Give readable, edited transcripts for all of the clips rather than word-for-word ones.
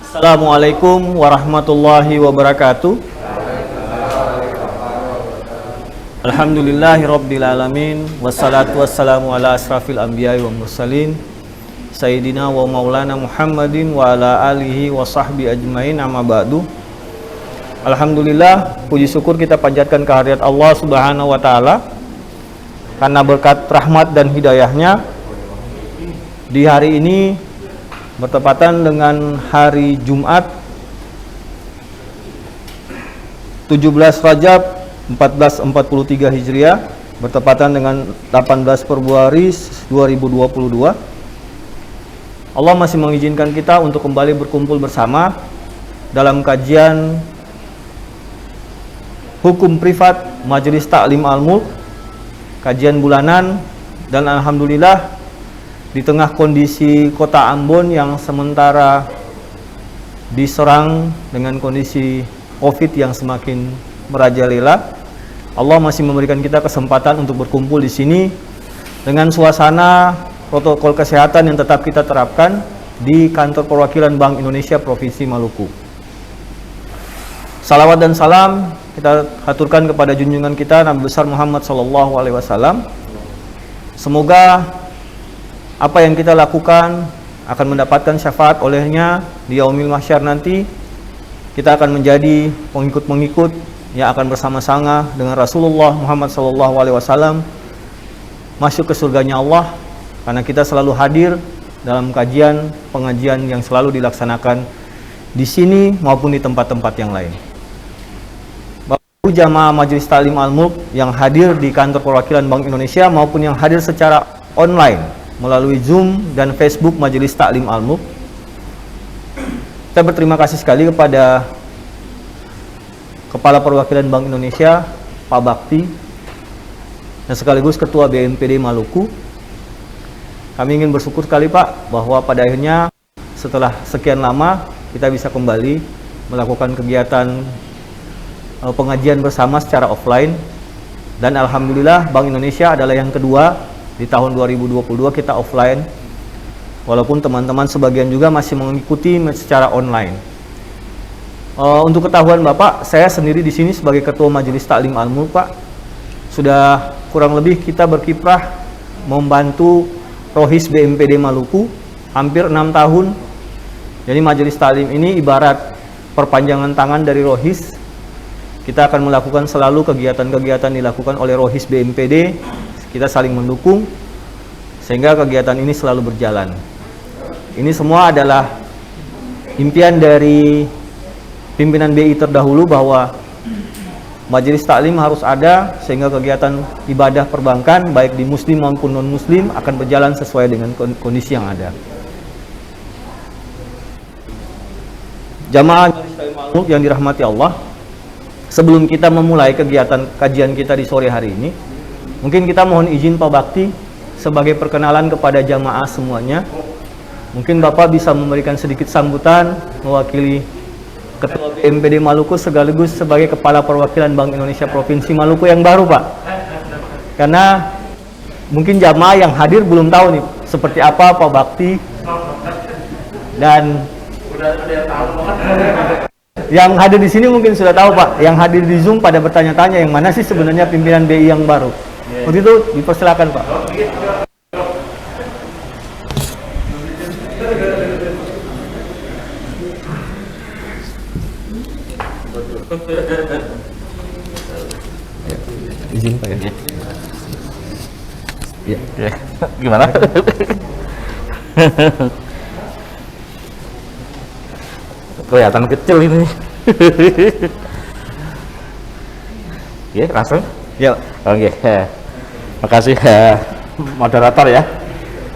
Assalamualaikum warahmatullahi wabarakatuh. Alhamdulillahi rabbil alamin, wassalatu wassalamu ala asrafil anbiya'i wa mursalin Sayyidina wa maulana Muhammadin wa ala alihi wa sahbihi ajmain, amma ba'du. Alhamdulillah, puji syukur kita panjatkan kehadirat Allah subhanahu wa ta'ala, karena berkat rahmat dan hidayahnya di hari ini bertepatan dengan hari Jumat 17 Rajab 1443 Hijriah, bertepatan dengan 18 Februari 2022. Allah masih mengizinkan kita untuk kembali berkumpul bersama dalam kajian hukum privat Majelis Ta'lim Al-Mulk, kajian bulanan. Dan alhamdulillah, di tengah kondisi kota Ambon yang sementara diserang dengan kondisi COVID yang semakin merajalela, Allah masih memberikan kita kesempatan untuk berkumpul di sini dengan suasana protokol kesehatan yang tetap kita terapkan di kantor perwakilan Bank Indonesia Provinsi Maluku. Salawat dan salam kita haturkan kepada junjungan kita Nabi besar Muhammad SAW. Semoga apa yang kita lakukan akan mendapatkan syafaat olehnya di yaumil mahsyar nanti. Kita akan menjadi pengikut-pengikut yang akan bersama-sama dengan Rasulullah Muhammad SAW masuk ke surganya Allah, karena kita selalu hadir dalam kajian pengajian yang selalu dilaksanakan di sini maupun di tempat-tempat yang lain. Bapak jamaah Majelis Ta'lim Al-Mulk yang hadir di kantor perwakilan Bank Indonesia maupun yang hadir secara online melalui Zoom dan Facebook Majelis Ta'lim Al-Mulk, kita berterima kasih sekali kepada Kepala Perwakilan Bank Indonesia, Pak Bakti, dan sekaligus Ketua BNPD Maluku. Kami ingin bersyukur sekali Pak, bahwa pada akhirnya setelah sekian lama kita bisa kembali melakukan kegiatan pengajian bersama secara offline. Dan alhamdulillah Bank Indonesia adalah yang kedua di tahun 2022 kita offline, walaupun teman-teman sebagian juga masih mengikuti secara online. Untuk ketahuan Bapak, saya sendiri di sini sebagai Ketua Majelis Ta'lim Al-Mulk Pak, sudah kurang lebih kita berkiprah membantu Rohis BNPD Maluku hampir 6 tahun. Jadi Majelis Ta'lim ini ibarat perpanjangan tangan dari Rohis. Kita akan melakukan selalu kegiatan-kegiatan dilakukan oleh Rohis BNPD. Kita saling mendukung sehingga kegiatan ini selalu berjalan. Ini semua adalah impian dari pimpinan BI terdahulu, bahwa Majelis Ta'lim harus ada sehingga kegiatan ibadah perbankan baik di muslim maupun non-muslim akan berjalan sesuai dengan kondisi yang ada. Jamaah Majelis Ta'lim Al-Mulk yang dirahmati Allah, sebelum kita memulai kegiatan kajian kita di sore hari ini, mungkin kita mohon izin Pak Bakti sebagai perkenalan kepada jamaah semuanya. Mungkin Bapak bisa memberikan sedikit sambutan mewakili Ketua BNPD Maluku sekaligus sebagai Kepala Perwakilan Bank Indonesia Provinsi Maluku yang baru Pak. Karena mungkin jamaah yang hadir belum tahu nih seperti apa Pak Bakti, dan yang hadir di sini mungkin sudah tahu Pak. Yang hadir di Zoom pada bertanya-tanya yang mana sih sebenarnya pimpinan BI yang baru. Untuk itu dipersilakan Pak. Izin Pak ya. Ya. Gimana? Kelihatan kecil ini. Ya, langsung. Ya. Oke. Makasih moderator ya.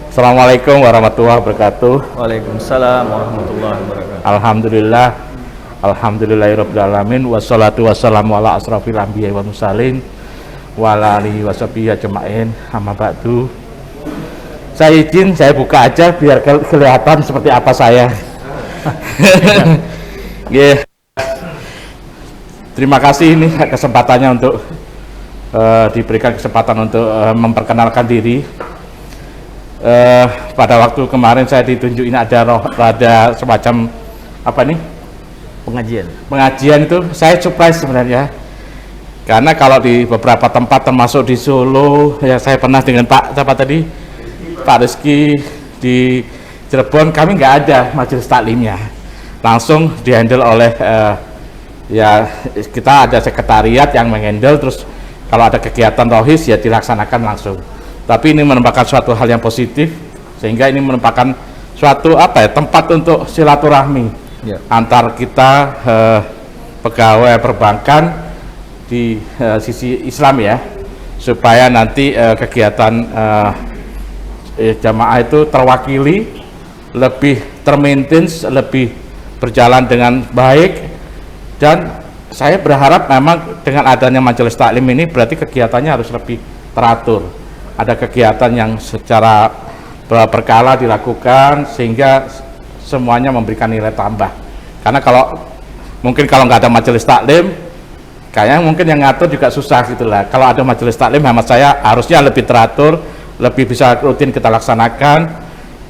Assalamualaikum warahmatullahi wabarakatuh. Waalaikumsalam warahmatullahi wabarakatuh. Alhamdulillah. Alhamdulillahirabbil alamin, wassalatu wassalamu ala asrofil anbiya'i wal mursalin wa ala alihi washabihi ajmain, amma ba'du. Saya izin saya buka aja biar kelihatan seperti apa saya. Yeah. Terima kasih ini kesempatannya untuk diberikan kesempatan untuk memperkenalkan diri. pada waktu kemarin saya ditunjukin ada semacam apa nih pengajian itu, saya surprise sebenarnya, karena kalau di beberapa tempat termasuk di Solo ya, saya pernah dengan Pak Rizky di Cirebon, kami nggak ada majelis taklimnya, langsung dihandle oleh ya kita ada sekretariat yang menghandle, terus kalau ada kegiatan rohis ya dilaksanakan langsung. Tapi ini merupakan suatu hal yang positif, sehingga ini merupakan suatu tempat untuk silaturahmi antar kita pegawai perbankan di sisi Islam ya, supaya nanti kegiatan jamaah itu terwakili, lebih termaintain, lebih berjalan dengan baik. Dan saya berharap memang dengan adanya majelis taklim ini berarti kegiatannya harus lebih teratur, ada kegiatan yang secara berkala dilakukan sehingga semuanya memberikan nilai tambah. Karena kalau nggak ada majelis taklim, kayaknya mungkin yang ngatur juga susah gitulah. Kalau ada majelis taklim, hemat saya harusnya lebih teratur, lebih bisa rutin kita laksanakan.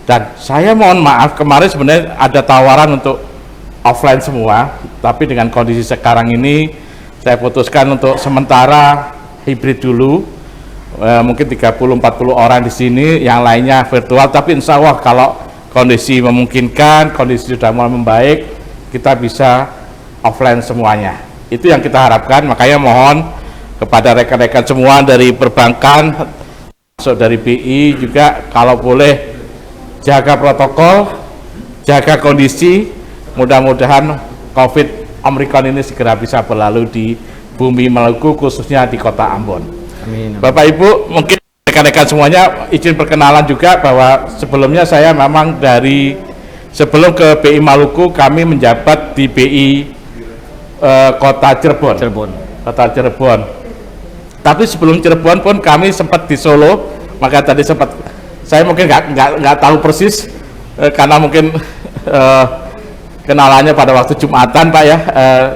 Dan saya mohon maaf, kemarin sebenarnya ada tawaran untuk offline semua, tapi dengan kondisi sekarang ini saya putuskan untuk sementara hibrid dulu. Mungkin 30-40 orang di sini, yang lainnya virtual, tapi insya Allah kalau kondisi memungkinkan, kondisi sudah mulai membaik, kita bisa offline semuanya. Itu yang kita harapkan. Makanya mohon kepada rekan-rekan semua dari perbankan, masuk dari BI juga, kalau boleh jaga protokol, jaga kondisi, mudah-mudahan COVID Omikron ini segera bisa berlalu di bumi Maluku, khususnya di kota Ambon. Amin. Bapak Ibu, mungkin rekan-rekan semuanya izin perkenalan juga bahwa sebelumnya saya memang sebelum ke BI Maluku, kami menjabat di BI Kota Cirebon. Kota Cirebon. Tapi sebelum Cirebon pun kami sempat di Solo, maka tadi sempat saya mungkin nggak tahu persis karena mungkin kenalannya pada waktu Jumatan Pak ya.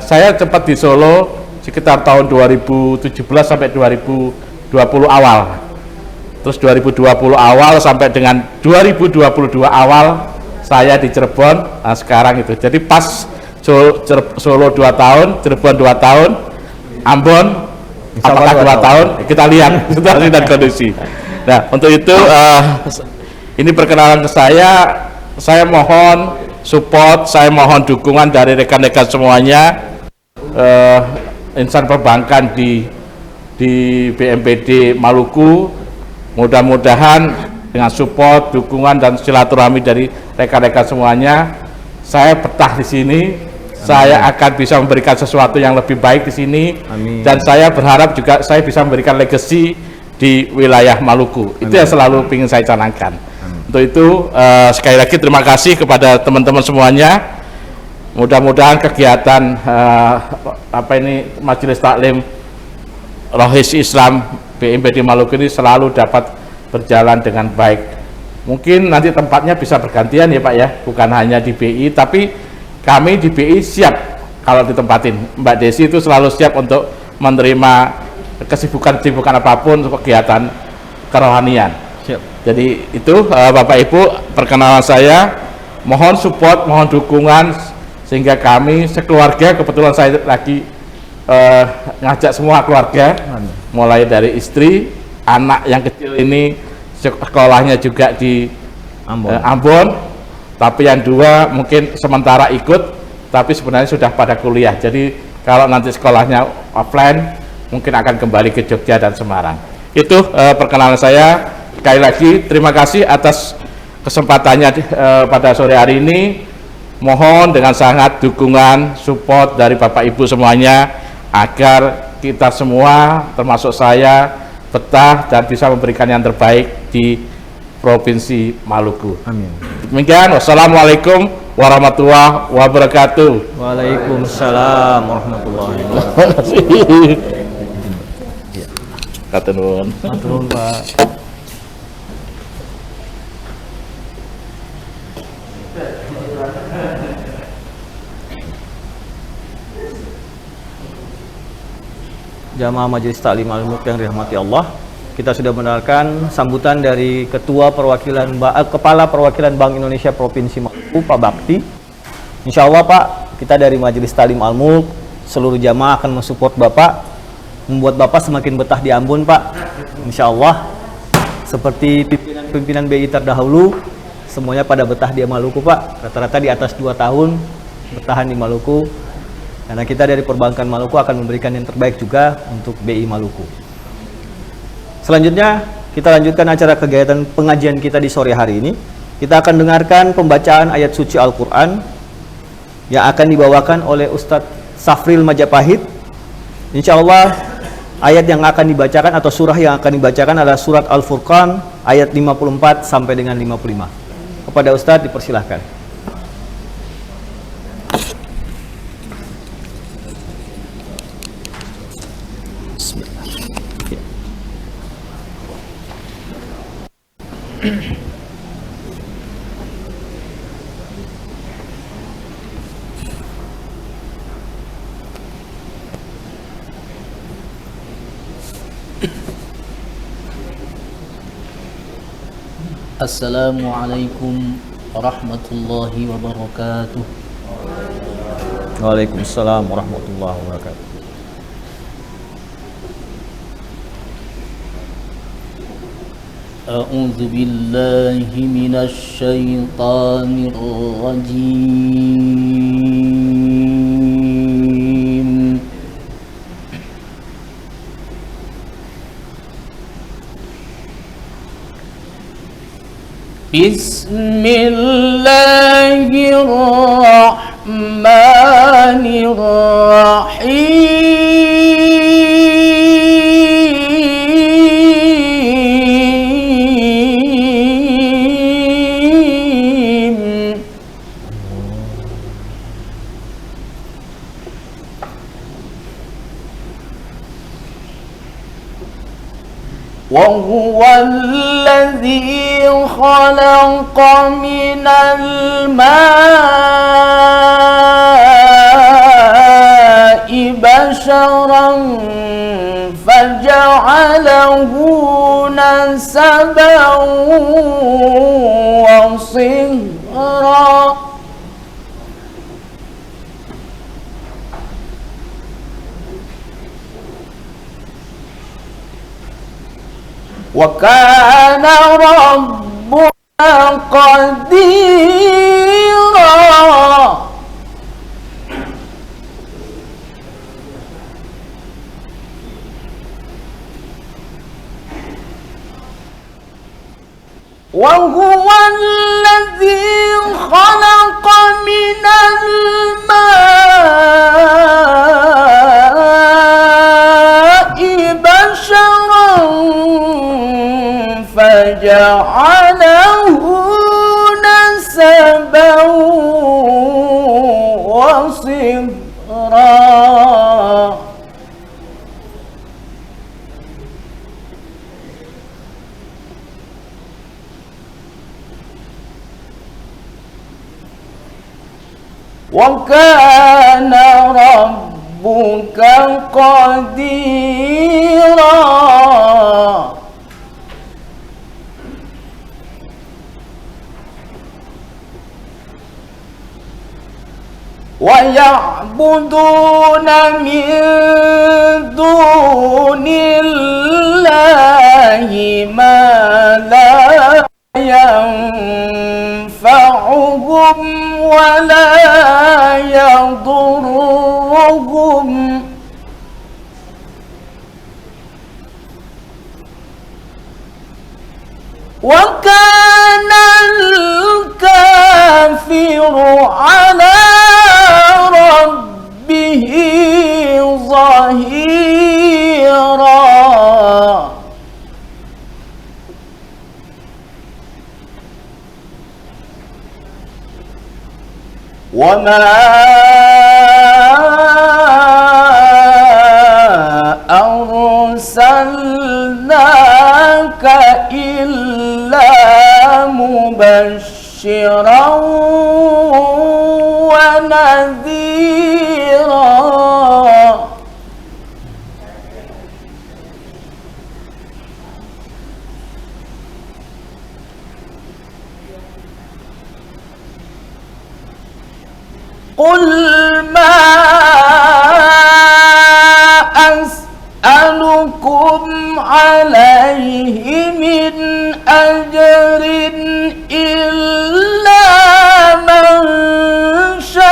Saya sempat di Solo sekitar tahun 2017 sampai 2020 awal. Terus 2020 awal sampai dengan 2022 awal saya di Cirebon. Nah, sekarang itu. Jadi pas Solo 2 tahun, Cirebon 2 tahun, Ambon apakah 2 tahun? Kita lihat situasi dan kondisi. Nah, untuk itu ini perkenalan ke saya mohon support, saya mohon dukungan dari rekan-rekan semuanya, insan perbankan di BMPD Maluku. Mudah-mudahan dengan support, dukungan dan silaturahmi dari rekan-rekan semuanya, saya betah di sini. Amin. Saya akan bisa memberikan sesuatu yang lebih baik di sini. Amin. Dan saya berharap juga saya bisa memberikan legacy di wilayah Maluku. Amin. Itu yang selalu ingin saya canangkan. Amin. Untuk itu sekali lagi terima kasih kepada teman-teman semuanya. Mudah-mudahan kegiatan Majelis Taklim Rohis Islam BMPD Maluku ini selalu dapat berjalan dengan baik. Mungkin nanti tempatnya bisa bergantian ya Pak ya, bukan hanya di BI, tapi kami di BI siap kalau ditempatin. Mbak Desi itu selalu siap untuk menerima kesibukan apapun untuk kegiatan kerohanian. Siap. Jadi itu Bapak Ibu perkenalan saya, mohon support, mohon dukungan sehingga kami sekeluarga, kebetulan saya lagi ngajak semua keluarga, mulai dari istri, anak yang kecil ini sekolahnya juga di Ambon, tapi yang 2 mungkin sementara ikut, tapi sebenarnya sudah pada kuliah. Jadi kalau nanti sekolahnya offline, mungkin akan kembali ke Jogja dan Semarang. Itu perkenalan saya. Sekali lagi terima kasih atas kesempatannya pada sore hari ini. Mohon dengan sangat dukungan, support dari Bapak Ibu semuanya, agar kita semua termasuk saya betah dan bisa memberikan yang terbaik di Provinsi Maluku. Amin. Demikian, wassalamualaikum warahmatullahi wabarakatuh. Waalaikumsalam warahmatullahi wabarakatuh. Kata nuwun. Pak. Jamaah Majelis Taklim Al-Mulk yang dirahmati Allah, kita sudah mendengarkan sambutan dari Kepala Perwakilan Bank Indonesia Provinsi Maluku, Pak Bakti. Insya Allah Pak, kita dari Majelis Talim Al-Mulk, seluruh jamaah akan mensupport Bapak, membuat Bapak semakin betah di Ambon Pak. Insya Allah, seperti pimpinan BI terdahulu, semuanya pada betah di Maluku Pak. Rata-rata di atas 2 tahun bertahan di Maluku. Karena kita dari Perbankan Maluku akan memberikan yang terbaik juga untuk BI Maluku. Selanjutnya, kita lanjutkan acara kegiatan pengajian kita di sore hari ini. Kita akan dengarkan pembacaan ayat suci Al-Quran yang akan dibawakan oleh Ustadz Safril Majapahit. Insya Allah, ayat yang akan dibacakan atau surah yang akan dibacakan adalah surat Al-Furqan ayat 54 sampai dengan 55. Kepada Ustadz dipersilahkan. Assalamualaikum warahmatullahi wabarakatuh. Waalaikumsalam warahmatullahi wabarakatuh. A'udzu billahi minasy syaithanir rajim. Bismillahirrahmanirrahim. وهو الذي خلق من الماء بشرا فجعله نسبا وصهرا وكان ربك قديرا وهو الذي خلق من الماء بشرا فجعله نسبا وصهرا وكان ربك قديرا ويعبدون من دون الله ما لا ينفعهم ولا يضرهم وكان الكافر على ربه ظهيرا وما أرسلناك إلا مبشرا ونذيرا قل ما أسألكم عليه من أجر إلا من شاء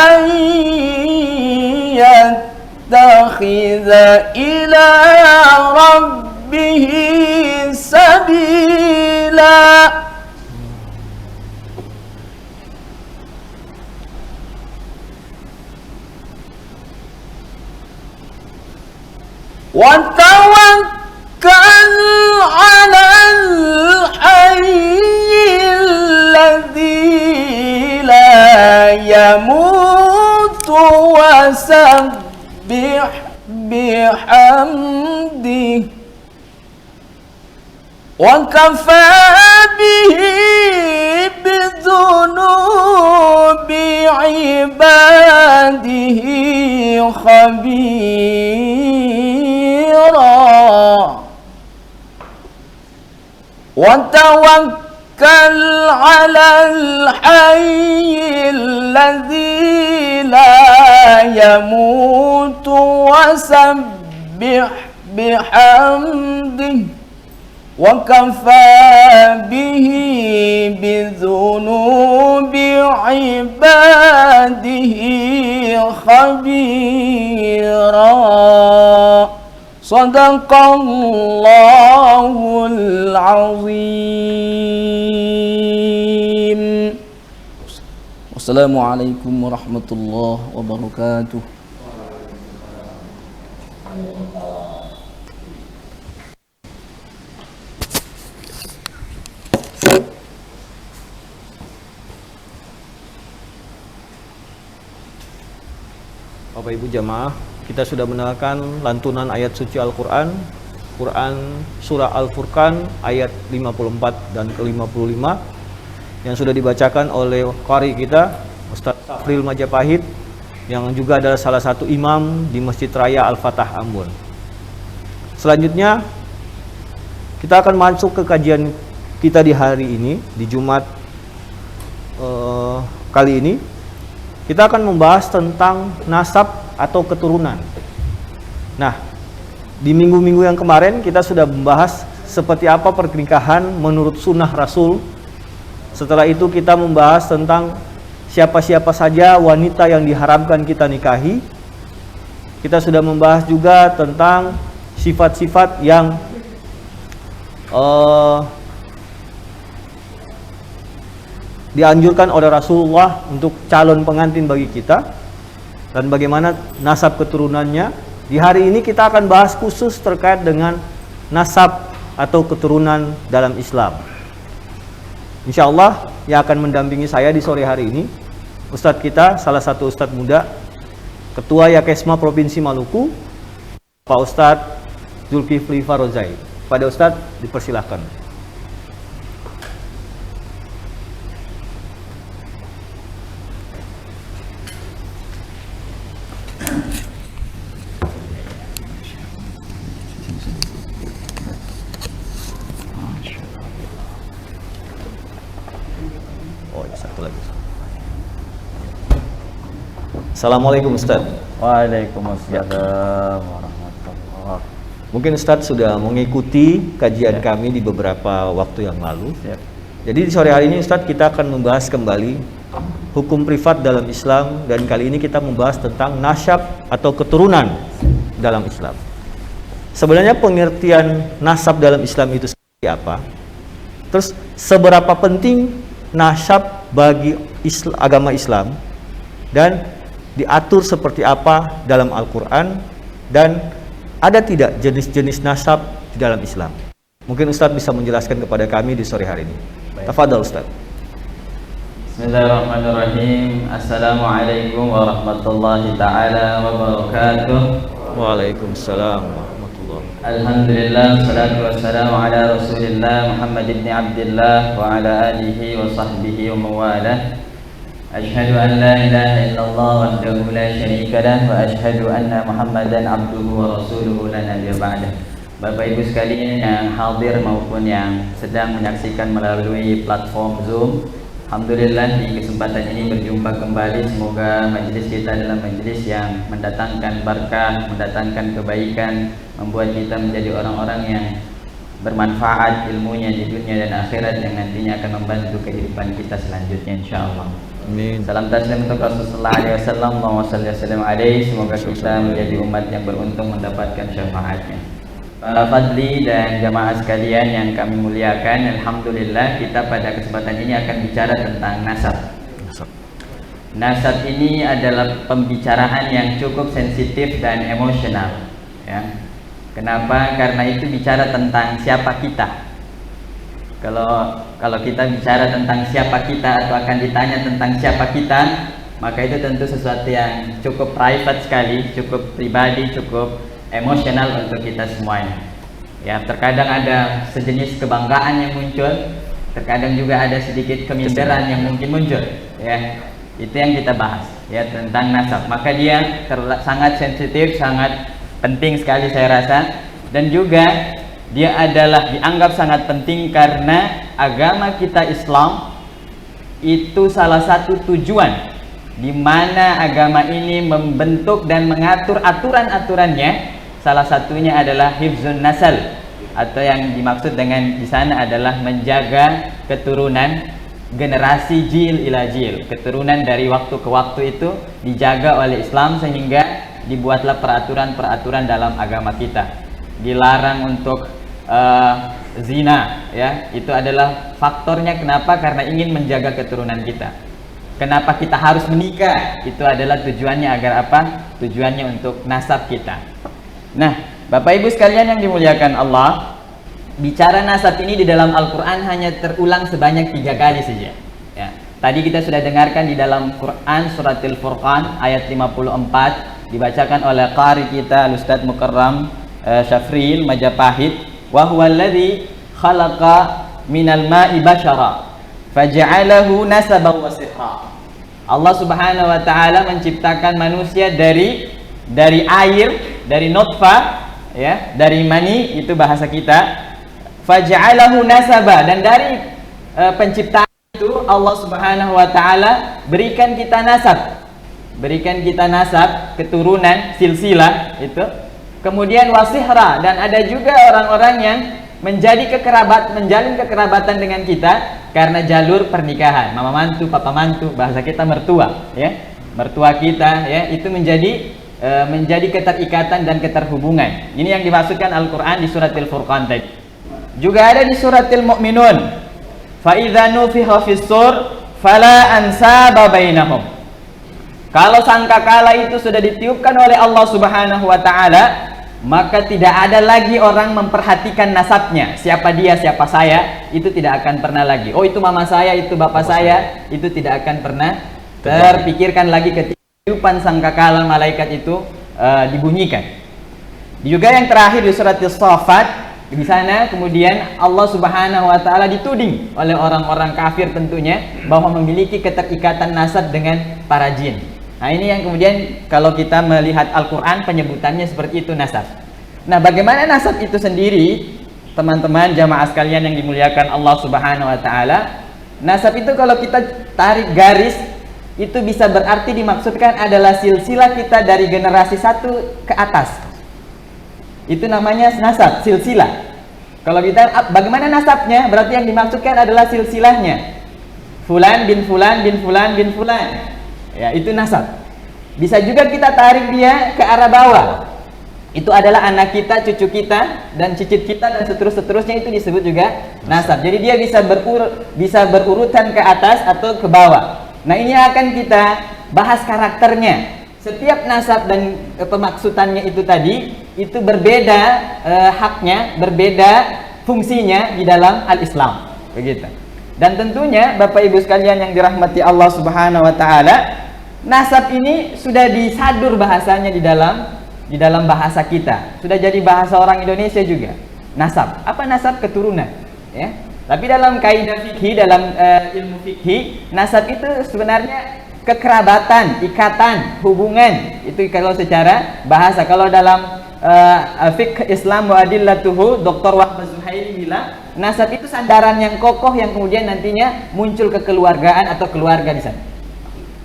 أن يتخذ إلى ربه سبيلا وتوكل على الحي الذي لا يموت وسبح بحمده وكفى به بذنوب عباده خبيرا وتوكل على الحي الذي لا يموت وسبح بحمده وكفى به بذنوب عباده خبيرا صدق الله العظيم. والسلام عليكم ورحمة الله وبركاته. Bapak Ibu jamaah, kita sudah mendengarkan lantunan ayat suci Al-Quran, surah Al-Furqan ayat 54 dan ke-55 yang sudah dibacakan oleh qari kita Ustaz Safril Majapahit yang juga adalah salah satu imam di Masjid Raya Al-Fatah Ambon. Selanjutnya kita akan masuk ke kajian kita di hari ini, di Jumat kali ini. Kita akan membahas tentang nasab atau keturunan. Nah, di minggu-minggu yang kemarin kita sudah membahas seperti apa pernikahan menurut sunnah Rasul. Setelah itu kita membahas tentang siapa-siapa saja wanita yang diharamkan kita nikahi. Kita sudah membahas juga tentang sifat-sifat yang dianjurkan oleh Rasulullah untuk calon pengantin bagi kita dan bagaimana nasab keturunannya. Di hari ini kita akan bahas khusus terkait dengan nasab atau keturunan dalam Islam. Insya Allah yang akan mendampingi saya di sore hari ini Ustadz kita, salah satu Ustadz muda, Ketua Yakesma Provinsi Maluku, Pak Ustadz Zulkifli Farozai. Pada Ustadz dipersilahkan. Assalamualaikum Ustaz. Waalaikumsalam warahmatullahi. Mungkin Ustaz sudah mengikuti kajian kami di beberapa waktu yang lalu. Jadi di sore hari ini Ustaz kita akan membahas kembali hukum privat dalam Islam, dan kali ini kita membahas tentang nasab atau keturunan dalam Islam. Sebenarnya pengertian nasab dalam Islam itu seperti apa? Terus seberapa penting nasab bagi agama Islam, dan diatur seperti apa dalam Al-Quran, dan ada tidak jenis-jenis nasab di dalam Islam? Mungkin Ustadz bisa menjelaskan kepada kami di sore hari ini. Tafadhal Ustadz. Bismillahirrahmanirrahim. Assalamualaikum warahmatullahi ta'ala wabarakatuh. Waalaikumsalam warahmatullahi wabarakatuh. Alhamdulillah, salatu wassalamu ala rasulillah Muhammad ibn Abdillah wa ala alihi wa sahbihi wa mawalah. Ashhadu an la ilaha illallah wahdahu la syarika lah wa ashhadu anna Muhammadan abduhu wa rasuluhu la nabiyya ba'dah. Bapak Ibu sekalian yang hadir maupun yang sedang menyaksikan melalui platform Zoom, Alhamdulillah di kesempatan ini berjumpa kembali. Semoga majelis kita adalah majelis yang mendatangkan berkah, mendatangkan kebaikan, membuat kita menjadi orang-orang yang bermanfaat ilmunya di dunia dan akhirat, yang nantinya akan membantu kehidupan kita selanjutnya insyaallah. Amin. Salam taslim untuk Rasulullah SAW. Semoga kita menjadi umat yang beruntung mendapatkan syafaatnya. Para fadli dan jamaah sekalian yang kami muliakan, alhamdulillah kita pada kesempatan ini akan bicara tentang nasab. Nasab ini adalah pembicaraan yang cukup sensitif dan emosional, ya. Kenapa? Karena itu bicara tentang siapa kita. Kalau kita bicara tentang siapa kita atau akan ditanya tentang siapa kita, maka itu tentu sesuatu yang cukup private sekali, cukup pribadi, cukup emosional untuk kita semuanya. Ya, terkadang ada sejenis kebanggaan yang muncul, terkadang juga ada sedikit keminderan yang mungkin muncul. Ya, itu yang kita bahas, ya, tentang nasab. Maka dia sangat sensitif, sangat penting sekali saya rasa, dan juga dia adalah dianggap sangat penting karena agama kita Islam itu salah satu tujuan di mana agama ini membentuk dan mengatur aturan-aturannya. Salah satunya adalah hifzun nasal, atau yang dimaksud dengan di sana adalah menjaga keturunan, generasi jil ila jil. Keturunan dari waktu ke waktu itu dijaga oleh Islam, sehingga dibuatlah peraturan-peraturan dalam agama kita. Dilarang untuk zina, ya, itu adalah faktornya. Kenapa? Karena ingin menjaga keturunan kita. Kenapa kita harus menikah? Itu adalah tujuannya agar apa? Tujuannya untuk nasab kita. Nah, Bapak Ibu sekalian yang dimuliakan Allah, bicara nasab ini di dalam Al-Quran hanya terulang sebanyak 3 kali saja, ya. Tadi kita sudah dengarkan di dalam Quran surat Al-Furqan ayat 54, dibacakan oleh qari kita Ustadz Mukarram Syafril Majapahit, wa huwa alladzi khalaqa minal ma'i bashara faja'alahu nasaban wa sihra. Allah Subhanahu wa taala menciptakan manusia dari air, dari nutfah, ya, dari mani, itu bahasa kita. Faja'alahu nasaba, dan dari penciptaan itu Allah Subhanahu wa taala berikan kita nasab. Berikan kita nasab, keturunan, silsilah itu. Kemudian wasihra, dan ada juga orang-orang yang menjalin kekerabatan dengan kita karena jalur pernikahan, mama mantu, papa mantu, bahasa kita mertua, ya. Mertua kita, ya, itu menjadi keterikatan dan keterhubungan. Ini yang dimaksudkan Al-Quran di surat Al-Furqan tadi. Juga ada di surat Al-Mu'minun, fa idza nufiha fis-sur fala ansaba bainahum. Kalau sangkakala itu sudah ditiupkan oleh Allah Subhanahu wa taala, maka tidak ada lagi orang memperhatikan nasabnya. Siapa dia, siapa saya, itu tidak akan pernah lagi. Oh, itu mama saya, itu bapak saya, itu tidak akan pernah terpikirkan lagi ketika tiupan sangkakala malaikat itu dibunyikan. Juga yang terakhir di surat As-Saffat, di sana kemudian Allah Subhanahu wa taala dituding oleh orang-orang kafir tentunya bahwa memiliki keterikatan nasab dengan para jin. Nah, ini yang kemudian kalau kita melihat Al-Qur'an penyebutannya seperti itu, nasab. Nah, bagaimana nasab itu sendiri, teman-teman jamaah sekalian yang dimuliakan Allah Subhanahu wa taala? Nasab itu kalau kita tarik garis, itu bisa berarti dimaksudkan adalah silsilah kita dari generasi 1 ke atas. Itu namanya nasab, silsilah. Kalau kita, bagaimana nasabnya? Berarti yang dimaksudkan adalah silsilahnya. Fulan bin Fulan bin Fulan bin Fulan. Ya, itu nasab. Bisa juga kita tarik dia ke arah bawah. Itu adalah anak kita, cucu kita, dan cicit kita, dan seterusnya itu disebut juga nasab. Jadi dia bisa berurutan ke atas atau ke bawah. Nah, ini akan kita bahas karakternya. Setiap nasab dan pemaksudannya itu tadi, itu berbeda haknya, berbeda fungsinya di dalam al-Islam. Begitu. Dan tentunya Bapak Ibu sekalian yang dirahmati Allah Subhanahu wa taala, nasab ini sudah disadur bahasanya di dalam bahasa kita. Sudah jadi bahasa orang Indonesia juga. Nasab. Apa nasab? Keturunan, ya. Tapi dalam kaidah fikih, dalam ilmu fikih, nasab itu sebenarnya kekerabatan, ikatan, hubungan. Itu kalau secara bahasa. Kalau dalam fiqh Islam wa adillatuhu, Dr. Wahbah Zuhairi bilang nasab itu sandaran yang kokoh yang kemudian nantinya muncul kekeluargaan atau keluarga di sana.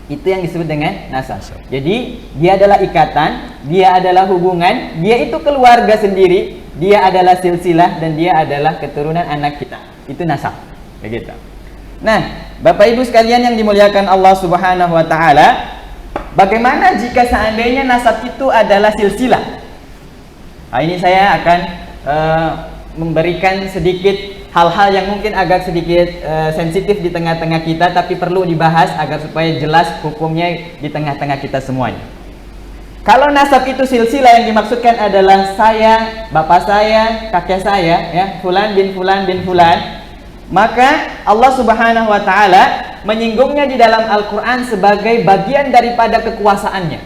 Itu yang disebut dengan nasab. Jadi dia adalah ikatan, dia adalah hubungan, dia itu keluarga sendiri, dia adalah silsilah, dan dia adalah keturunan anak kita. Itu nasab. Begitu. Nah, Bapak Ibu sekalian yang dimuliakan Allah Subhanahu wa taala, bagaimana jika seandainya nasab itu adalah silsilah? Nah, ini saya akan memberikan sedikit hal-hal yang mungkin agak sedikit sensitif di tengah-tengah kita, tapi perlu dibahas agar supaya jelas hukumnya di tengah-tengah kita semuanya. Kalau nasab itu silsilah, yang dimaksudkan adalah saya, bapak saya, kakek saya, ya, fulan bin fulan bin fulan, maka Allah Subhanahu wa taala menyinggungnya di dalam Al-Qur'an sebagai bagian daripada kekuasaannya.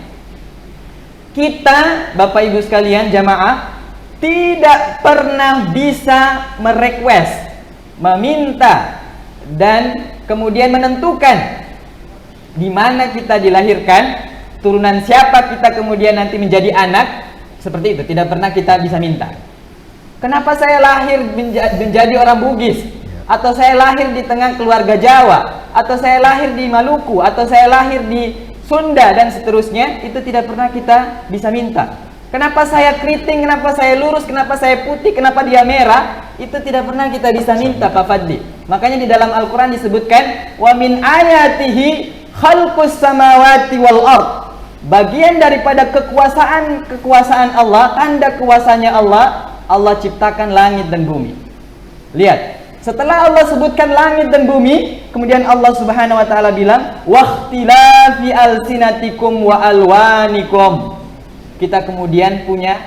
Kita, Bapak Ibu sekalian, jamaah, tidak pernah bisa merequest, meminta, dan kemudian menentukan di mana kita dilahirkan, turunan siapa kita kemudian nanti menjadi anak. Seperti itu, tidak pernah kita bisa minta. Kenapa saya lahir menjadi orang Bugis, atau saya lahir di tengah keluarga Jawa, atau saya lahir di Maluku, atau saya lahir di Sunda, dan seterusnya. Itu tidak pernah kita bisa minta. Kenapa saya keriting, kenapa saya lurus, kenapa saya putih, kenapa dia merah, itu tidak pernah kita bisa minta, Pak Fadli. Makanya di dalam Al-Quran disebutkan, wa min ayatihi khalqus samawati wal ard. Bagian daripada kekuasaan Allah, tanda kuasanya Allah, Allah ciptakan langit dan bumi. Lihat, setelah Allah sebutkan langit dan bumi, kemudian Allah Subhanahu wa taala bilang, waqtilafi alsinatikum wa alwanikum. Kita kemudian punya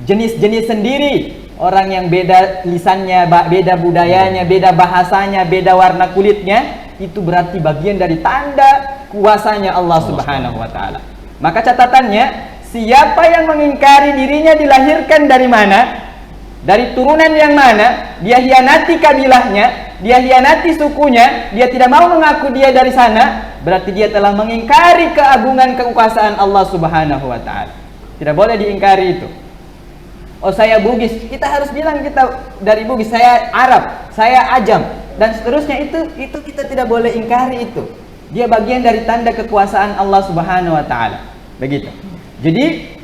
jenis-jenis sendiri. Orang yang beda lisannya, beda budayanya, beda bahasanya, beda warna kulitnya, itu berarti bagian dari tanda kuasanya Allah Subhanahu wa taala. Maka catatannya, siapa yang mengingkari dirinya dilahirkan dari mana, dari turunan yang mana, dia hianati kabilahnya, dia hianati sukunya, dia tidak mau mengaku dia dari sana, berarti dia telah mengingkari keagungan kekuasaan Allah Subhanahu wa taala. Tidak boleh diingkari itu. Oh, saya Bugis, kita harus bilang kita dari Bugis. Saya Arab, saya Ajam, dan seterusnya. Itu kita tidak boleh ingkari itu. Dia bagian dari tanda kekuasaan Allah Subhanahu wa taala. Begitu. Jadi,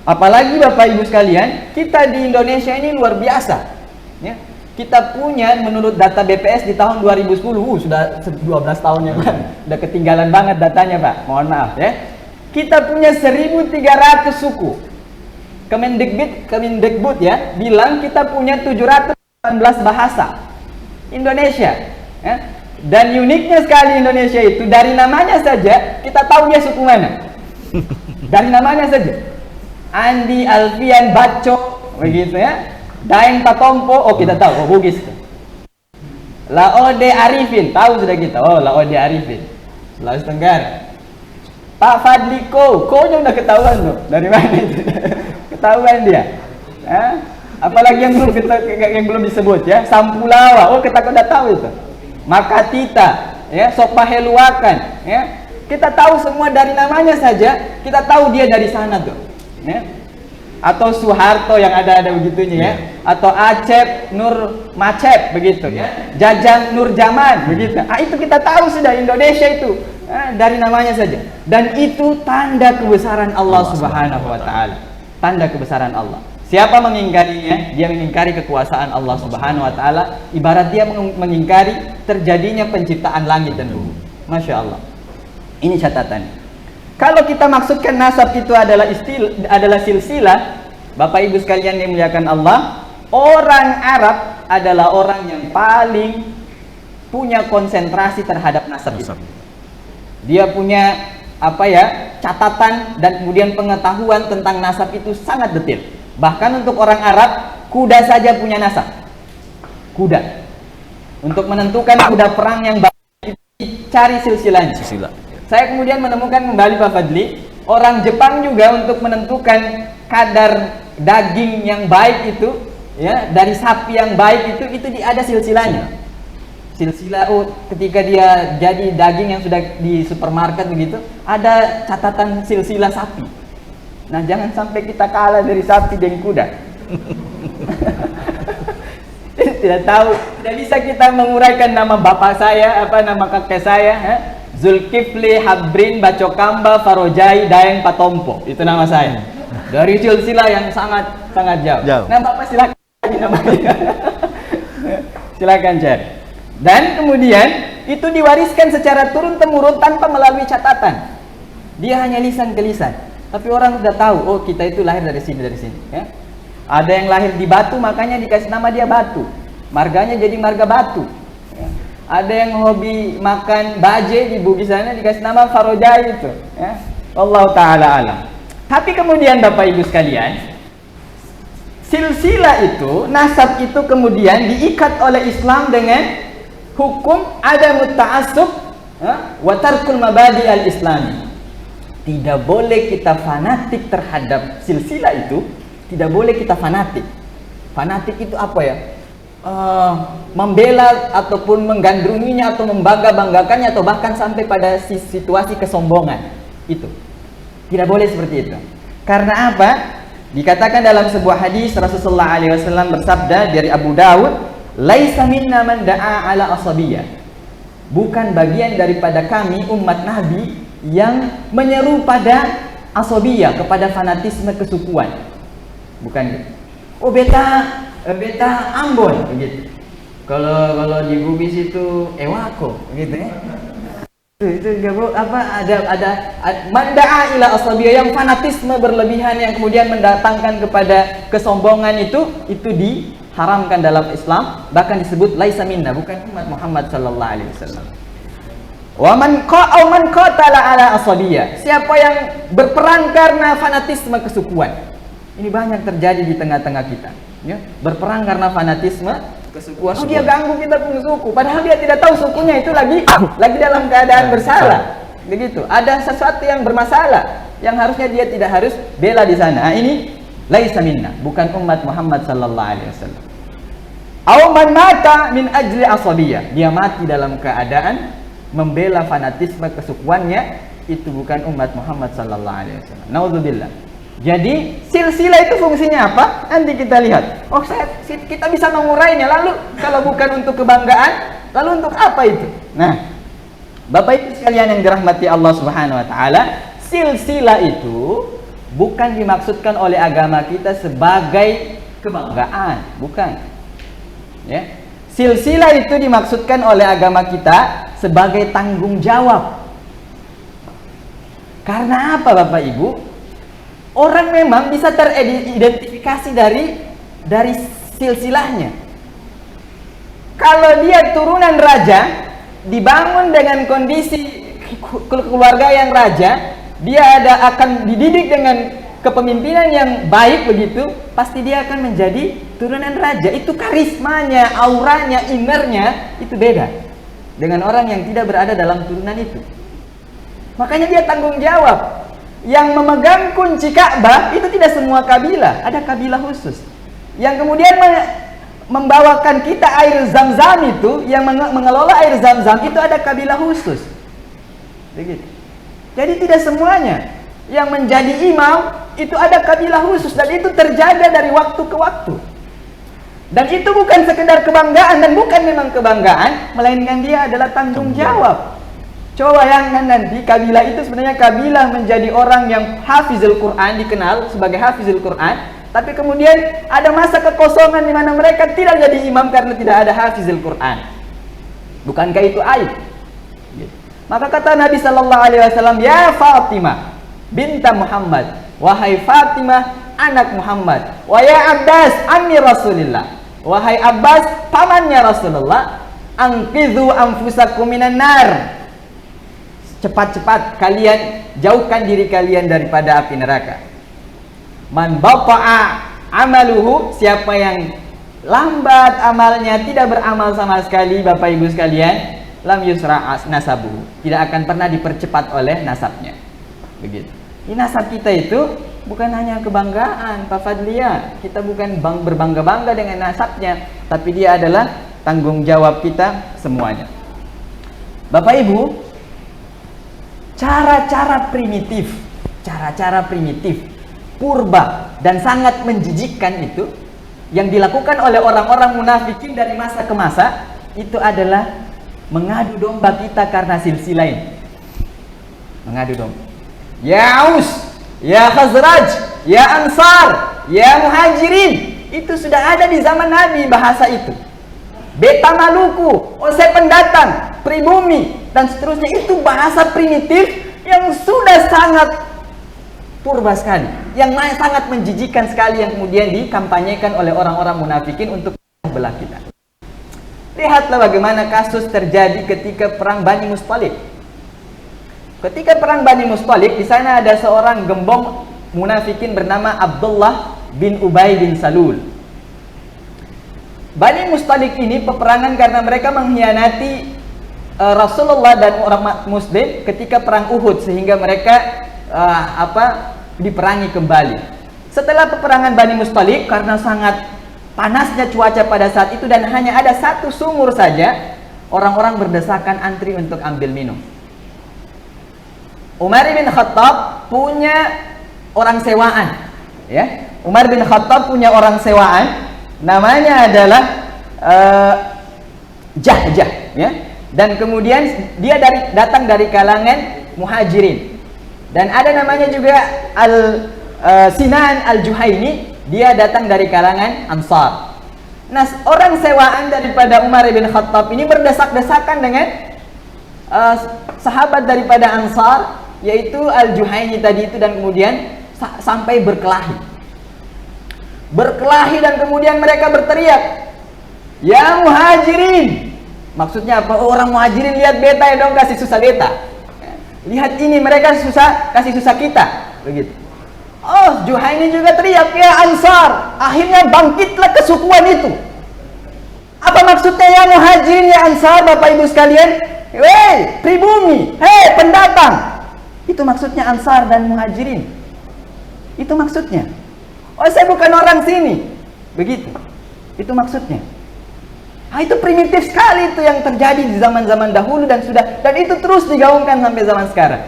apalagi Bapak Ibu sekalian, kita di Indonesia ini luar biasa. Ya. Kita punya, menurut data BPS di tahun 2010, sudah 12 tahun yang lalu. Sudah ketinggalan banget datanya, Pak. Mohon maaf ya. Kita punya 1.300 suku. Kemendikbud ya bilang kita punya 718 bahasa Indonesia, ya. Dan uniknya sekali Indonesia itu, dari namanya saja kita tahu dia suku mana. Dari namanya saja. Andi, Alfian, Baco, begitu ya. Daeng, Tatompo, oh kita tahu, oh Bugis. Laode Arifin, tahu sudah kita. Oh, Laode Arifin, Sulawesi Tenggara. Pak Fadli Ko-nya udah ketahuan tuh. Dari mana itu? Ketahuan dia. Apalagi yang belum disebut ya. Sampulawa, oh kita udah tahu itu. Makatita, ya, Sopaheluakan, ya. Kita tahu semua dari namanya saja, kita tahu dia dari sana tuh. Ya. Atau Soeharto yang ada begitunya ya. Atau Acep Nur Macep begitu ya. Jajang Nur Jaman begitu. Itu kita tahu sudah Indonesia itu. Dari namanya saja. Dan itu tanda kebesaran Allah Subhanahu wa taala. Tanda kebesaran Allah. Siapa mengingkarinya, dia mengingkari kekuasaan Allah Subhanahu wa taala, ibarat dia mengingkari terjadinya penciptaan langit dan bumi. Masya Allah. Ini catatan. Kalau kita maksudkan nasab itu adalah silsilah, Bapak Ibu sekalian yang dimuliakan Allah, orang Arab adalah orang yang paling punya konsentrasi terhadap nasab itu. Dia punya catatan dan kemudian pengetahuan tentang nasab itu sangat detail. Bahkan untuk orang Arab, kuda saja punya nasab. Kuda. Untuk menentukan kuda perang yang baik, cari silsilahnya. Saya kemudian menemukan kembali Pak Fadli, orang Jepang juga untuk menentukan kadar daging yang baik itu, ya, dari sapi yang baik itu ada silsilahnya. Silsilah, ketika dia jadi daging yang sudah di supermarket begitu, ada catatan silsilah sapi. Nah, jangan sampai kita kalah dari sapi dan kuda. tidak tahu. Tidak bisa kita menguraikan nama bapak saya, nama kakek saya. Zulkifli Habrin Bacokamba Farojai Daeng Patompo. Itu nama saya. Dari silsilah yang sangat jauh. Nah, Bapak silakan namanya. Silakan cari. Dan kemudian itu diwariskan secara turun-temurun tanpa melalui catatan. Dia hanya lisan ke lisan. Tapi orang sudah tahu, oh kita itu lahir dari sini. Ya. Ada yang lahir di Batu, makanya dikasih nama dia Batu. Marganya jadi marga Batu. Ya. Ada yang hobi makan baje di Bugis sana, dikasih nama Farojai itu. Ya. Allah Ta'ala alam. Tapi kemudian Bapak Ibu sekalian, silsilah itu, nasab itu kemudian diikat oleh Islam dengan hukum adamut ta'assub wa tarkul mabadi al-islami. Tidak boleh kita fanatik terhadap silsilah itu, tidak boleh kita fanatik. Fanatik itu apa ya? Membela ataupun menggandrunginya atau membangga-banggakannya atau bahkan sampai pada situasi kesombongan. Itu tidak boleh seperti itu. Karena apa? Dikatakan dalam sebuah hadis Rasulullah SAW bersabda dari Abu Dawud, "Laisa minna man da'a ala asabiyah." Bukan bagian daripada kami umat Nabi yang menyeru pada asabiyah, kepada fanatisme kesukuan. Bukan gitu. Oh beta Ambon begitu. Kalau di Bugis itu Ewako gitu ya. Itu ada manda'a ila asabiyah, yang fanatisme berlebihan yang kemudian mendatangkan kepada kesombongan itu diharamkan dalam Islam, bahkan disebut laisa minna, bukan umat Muhammad sallallahu alaihi wasallam. Wa man qatala ala asabiyah, siapa yang berperang karena fanatisme kesukuan. Ini banyak terjadi di tengah-tengah kita, ya. Berperang karena fanatisme kesukuan. Oh, dia ganggu kita punya suku, padahal dia tidak tahu sukunya itu lagi dalam keadaan bersalah. Begitu. Ada sesuatu yang bermasalah yang harusnya dia tidak harus bela di sana. Nah, ini laisa minna, bukan umat Muhammad sallallahu alaihi wasallam. Aw man mata min ajli asabiyah, dia mati dalam keadaan membela fanatisme kesukuannya, itu bukan umat Muhammad sallallahu alaihi wasallam. Nauzubillah. Jadi silsilah itu fungsinya apa? Nanti kita lihat. Oh, kita bisa mengurainya. Lalu kalau bukan untuk kebanggaan, lalu untuk apa itu? Nah, Bapak Ibu sekalian yang dirahmati Allah Subhanahu wa taala, silsilah itu bukan dimaksudkan oleh agama kita sebagai kebanggaan, bukan. Ya. Silsilah itu dimaksudkan oleh agama kita sebagai tanggung jawab. Karena apa Bapak Ibu? Orang memang bisa teridentifikasi dari silsilahnya. Kalau dia turunan raja, dibangun dengan kondisi keluarga yang raja, dia akan dididik dengan kepemimpinan yang baik begitu, pasti dia akan menjadi turunan raja. Itu karismanya, auranya, innernya itu beda dengan orang yang tidak berada dalam turunan itu. Makanya dia tanggung jawab. Yang memegang kunci Ka'bah itu tidak semua kabilah, ada kabilah khusus. Yang kemudian membawakan kita air Zam-Zam itu, yang mengelola air Zam-Zam itu ada kabilah khusus. Begitu. Jadi tidak semuanya yang menjadi imam itu ada kabilah khusus, dan itu terjaga dari waktu ke waktu. Dan itu bukan sekedar kebanggaan, dan bukan memang kebanggaan, melainkan dia adalah tanggung jawab. Coba bayangkan nanti kabilah itu sebenarnya kabilah menjadi orang yang hafizul Quran, dikenal sebagai hafizul Quran, tapi kemudian ada masa kekosongan di mana mereka tidak jadi imam karena tidak ada hafizul Quran. Bukankah itu aib? Maka kata Nabi sallallahu alaihi wasallam, "Ya Fatimah binta Muhammad, wahai Fatimah anak Muhammad, wa ya Abbas ammi Rasulillah, wahai Abbas pamannya Rasulullah, anqidhu anfusakum minan nar." Cepat-cepat kalian jauhkan diri kalian daripada api neraka. Man bata'a amaluhu, siapa yang lambat amalnya, tidak beramal sama sekali Bapak Ibu sekalian, lam yusra nasabuhu, tidak akan pernah dipercepat oleh nasabnya. Begitu. Ini nasab kita itu bukan hanya kebanggaan, Pak Fadlia. Kita bukan berbangga-bangga dengan nasabnya, tapi dia adalah tanggung jawab kita semuanya. Bapak Ibu, cara-cara primitif, purba dan sangat menjijikkan yang dilakukan oleh orang-orang munafikin dari masa ke masa itu adalah mengadu domba kita karena silsilah ini. Mengadu domba. Ya Aus, ya Khazraj, ya Ansar, ya Muhajirin. Itu sudah ada di zaman Nabi bahasa itu. Beta Maluku, oh saya pendatang, pribumi, dan seterusnya. Itu bahasa primitif yang sudah sangat purba sekali, yang sangat menjijikan sekali, yang kemudian dikampanyekan oleh orang-orang munafikin untuk belah kita. Lihatlah bagaimana kasus terjadi ketika perang Bani Mustalik. Ketika perang Bani Mustalik, di sana ada seorang gembong munafikin bernama Abdullah bin Ubay bin Salul. Bani Mustalik ini peperangan karena mereka mengkhianati Rasulullah dan orang Muslim ketika perang Uhud, sehingga mereka diperangi kembali. Setelah peperangan Bani Mustalik, karena sangat panasnya cuaca pada saat itu dan hanya ada satu sumur saja, orang-orang berdesakan antri untuk ambil minum. Umar bin Khattab punya orang sewaan, ya. Umar bin Khattab punya orang sewaan, namanya adalah Jahjah, ya. Dan kemudian dia datang dari kalangan Muhajirin. Dan ada namanya juga Sinan Al-Juhaini, dia datang dari kalangan Ansar. Nah, orang sewaan daripada Umar bin Khattab ini berdesak-desakan dengan sahabat daripada Ansar, yaitu Al-Juhaini tadi itu, dan kemudian sampai berkelahi. Berkelahi dan kemudian mereka berteriak, "Ya Muhajirin!" Maksudnya apa? Orang Muhajirin, lihat beta ya dong, kasih susah beta. Lihat ini, mereka susah, kasih susah kita. Begitu. Oh, Juhaini juga teriak, "Ya Ansar!" Akhirnya bangkitlah kesukuan itu. Apa maksudnya ya Muhajirin, ya Ansar, Bapak Ibu sekalian? Hei, pribumi, hei, pendatang. Itu maksudnya Ansar dan Muhajirin. Itu maksudnya. Oh, saya bukan orang sini. Begitu. Itu maksudnya. Nah, itu primitif sekali itu yang terjadi di zaman-zaman dahulu dan itu terus digaungkan sampai zaman sekarang.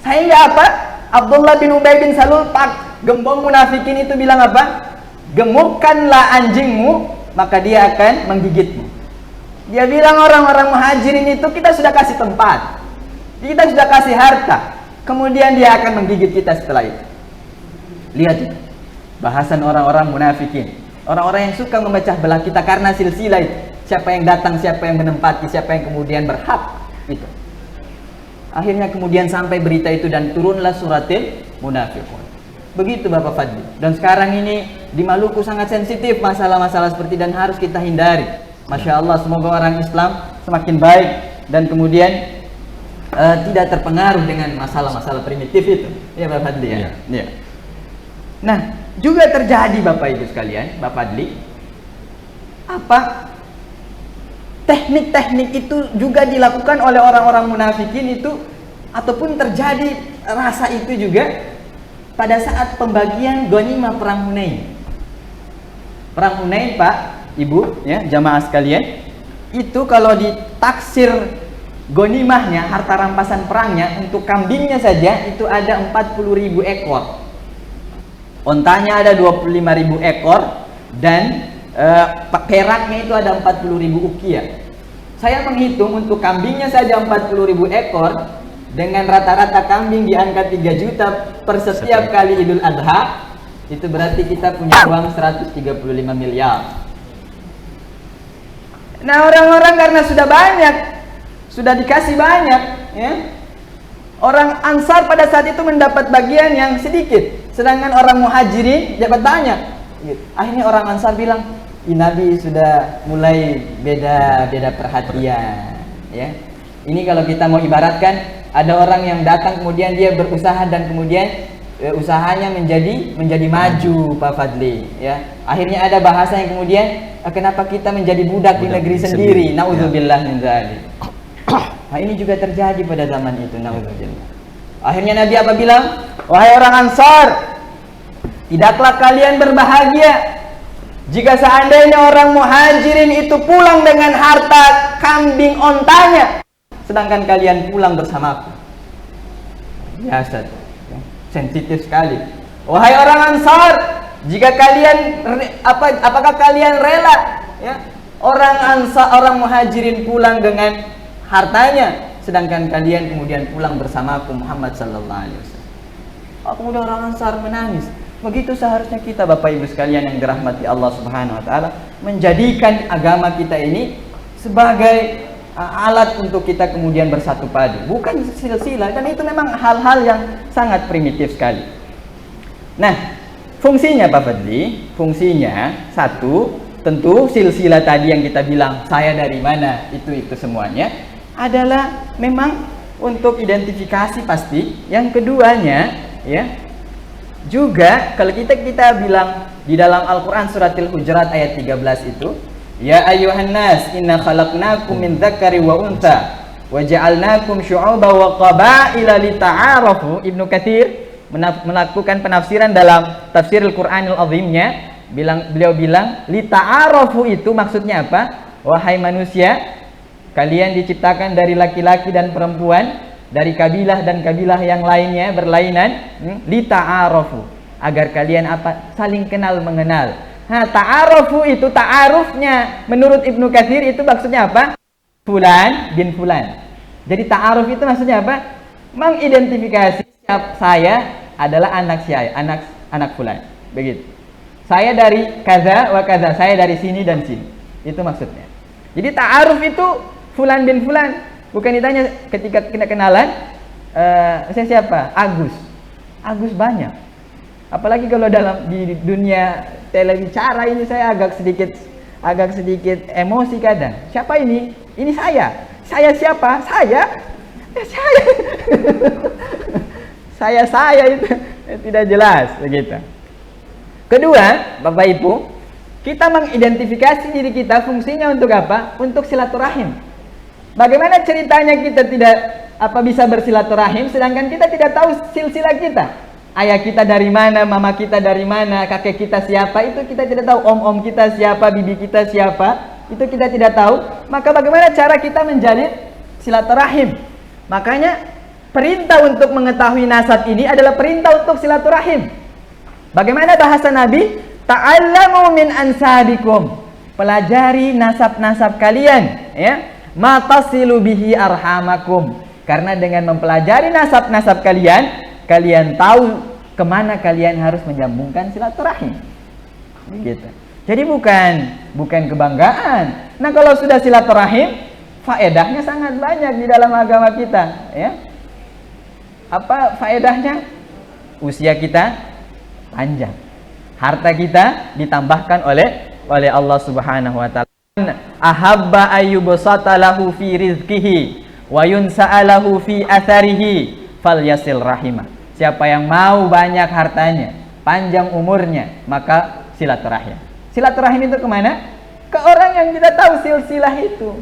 Sehingga apa? Abdullah bin Ubay bin Salul, pak gembong munafikin itu bilang apa? "Gemukkanlah anjingmu, maka dia akan menggigitmu." Dia bilang orang-orang Muhajirin itu kita sudah kasih tempat, kita sudah kasih harta, kemudian dia akan menggigit kita setelah itu. Lihat itu bahasan orang-orang munafikin, orang-orang yang suka memecah belah kita karena silsilah itu. Siapa yang datang, siapa yang menempati, siapa yang kemudian berhak itu. Akhirnya kemudian sampai berita itu dan turunlah suratil Munafiqun. Begitu Bapak Fadli. Dan sekarang ini di Maluku sangat sensitif masalah-masalah seperti dan harus kita hindari. Masya Allah, semoga orang Islam semakin baik dan kemudian tidak terpengaruh dengan masalah-masalah primitif itu. Ya Bapak Fadli ya. Ya. Nah, juga terjadi Bapak Ibu sekalian, Bapak Fadli, teknik-teknik itu juga dilakukan oleh orang-orang munafikin itu, ataupun terjadi rasa itu juga pada saat pembagian ghanimah perang Hunain. Perang Hunain Pak, Ibu, ya, jamaah sekalian, itu kalau ditaksir ghanimahnya, harta rampasan perangnya, untuk kambingnya saja itu ada 40.000 ekor. Ontanya ada 25.000 ekor dan peraknya itu ada 40.000 ukiah. Saya menghitung untuk kambingnya saja 40.000 ekor, dengan rata-rata kambing di angka 3 juta per setiap kali Idul Adha, itu berarti kita punya uang 135 miliar. Nah, orang-orang karena sudah banyak, sudah dikasih banyak, ya. Orang Ansar pada saat itu mendapat bagian yang sedikit, sedangkan orang Muhajirin dapat banyak. Akhirnya orang Ansar bilang, Nabi sudah mulai beda perhatian, ya. Ini kalau kita mau ibaratkan, ada orang yang datang kemudian dia berusaha dan kemudian usahanya menjadi maju Pak Fadli, ya. Akhirnya ada bahasa yang kemudian kenapa kita menjadi budak di negeri sendiri, naudzubillah min dzalik. Nah, ini juga terjadi pada zaman itu, naudzubillah. Akhirnya Nabi apa bilang? Wahai orang Ansar, tidaklah kalian berbahagia jika seandainya orang Muhajirin itu pulang dengan harta kambing ontanya, sedangkan kalian pulang bersamaku. Biasa, sensitif sekali. Wahai orang Ansar, Jika kalian apakah kalian rela ya orang muhajirin pulang dengan hartanya sedangkan kalian kemudian pulang bersamaku Muhammad sallallahu alaihi wasallam. Kemudian orang Ansar menangis. Begitu seharusnya kita Bapak Ibu sekalian yang dirahmati Allah Subhanahu wa taala menjadikan agama kita ini sebagai alat untuk kita kemudian bersatu padu, bukan silsilah, dan itu memang hal-hal yang sangat primitif sekali. Nah, fungsinya Pak Fadli, fungsinya satu, tentu silsilah tadi yang kita bilang saya dari mana, itu semuanya adalah memang untuk identifikasi pasti. Yang keduanya ya, juga kalau kita bilang di dalam Al-Quran surat Al-Hujurat ayat 13 itu, ya ayyuhan nas inna khalaqnakum min dzakari wa untha wa ja'alnakum syu'uban wa qabaila lita'arafu. Ibnu Katsir melakukan penafsiran dalam tafsir Al-Qur'anil Azimnya, beliau bilang lita'arafu itu maksudnya apa? Wahai manusia, kalian diciptakan dari laki-laki dan perempuan, dari kabilah dan kabilah yang lainnya berlainan, lita'arafu, agar kalian apa? Saling kenal mengenal. Ta'arufu itu ta'arufnya menurut Ibnu Katsir itu maksudnya apa? Fulan bin fulan. Jadi ta'aruf itu maksudnya apa? Mengidentifikasi saya adalah anak saya, anak fulan. Begitu. Saya dari kaza wa kaza, saya dari sini dan sini. Itu maksudnya. Jadi ta'aruf itu fulan bin fulan. Bukan ditanya ketika kita kenalan, saya siapa? Agus banyak. Apalagi kalau di dunia telewicara ini saya agak sedikit emosi kadang. Siapa ini? Ini saya. Saya siapa? Saya. Saya itu tidak jelas begitu. Kedua, Bapak Ibu, kita mengidentifikasi diri kita fungsinya untuk apa? Untuk silaturahim. Bagaimana ceritanya kita tidak bisa bersilaturahim sedangkan kita tidak tahu silsilah kita? Ayah kita dari mana, mama kita dari mana, kakek kita siapa, itu kita tidak tahu. Om kita siapa, bibi kita siapa, itu kita tidak tahu. Maka bagaimana cara kita menjalin silaturahim? Makanya perintah untuk mengetahui nasab ini adalah perintah untuk silaturahim. Bagaimana bahasa Nabi? Ta'allamu min ansabikum. Pelajari nasab-nasab kalian, ya. Matasilu bihi arhamakum. Karena dengan mempelajari nasab-nasab kalian tahu kemana kalian harus menyambungkan silaturahim. Begitu. Jadi bukan kebanggaan. Nah, kalau sudah silaturahim, faedahnya sangat banyak di dalam agama kita, ya. Apa faedahnya? Usia kita panjang. Harta kita ditambahkan oleh Allah Subhanahu wa taala. Ahabba ayyubsata lahu fi rizqihi wa yunsa'alahu fi atharihi falyasil rahimah. Siapa yang mau banyak hartanya, panjang umurnya, maka silaturahim. Silaturahim itu kemana? Ke orang yang tidak tahu silsilah itu.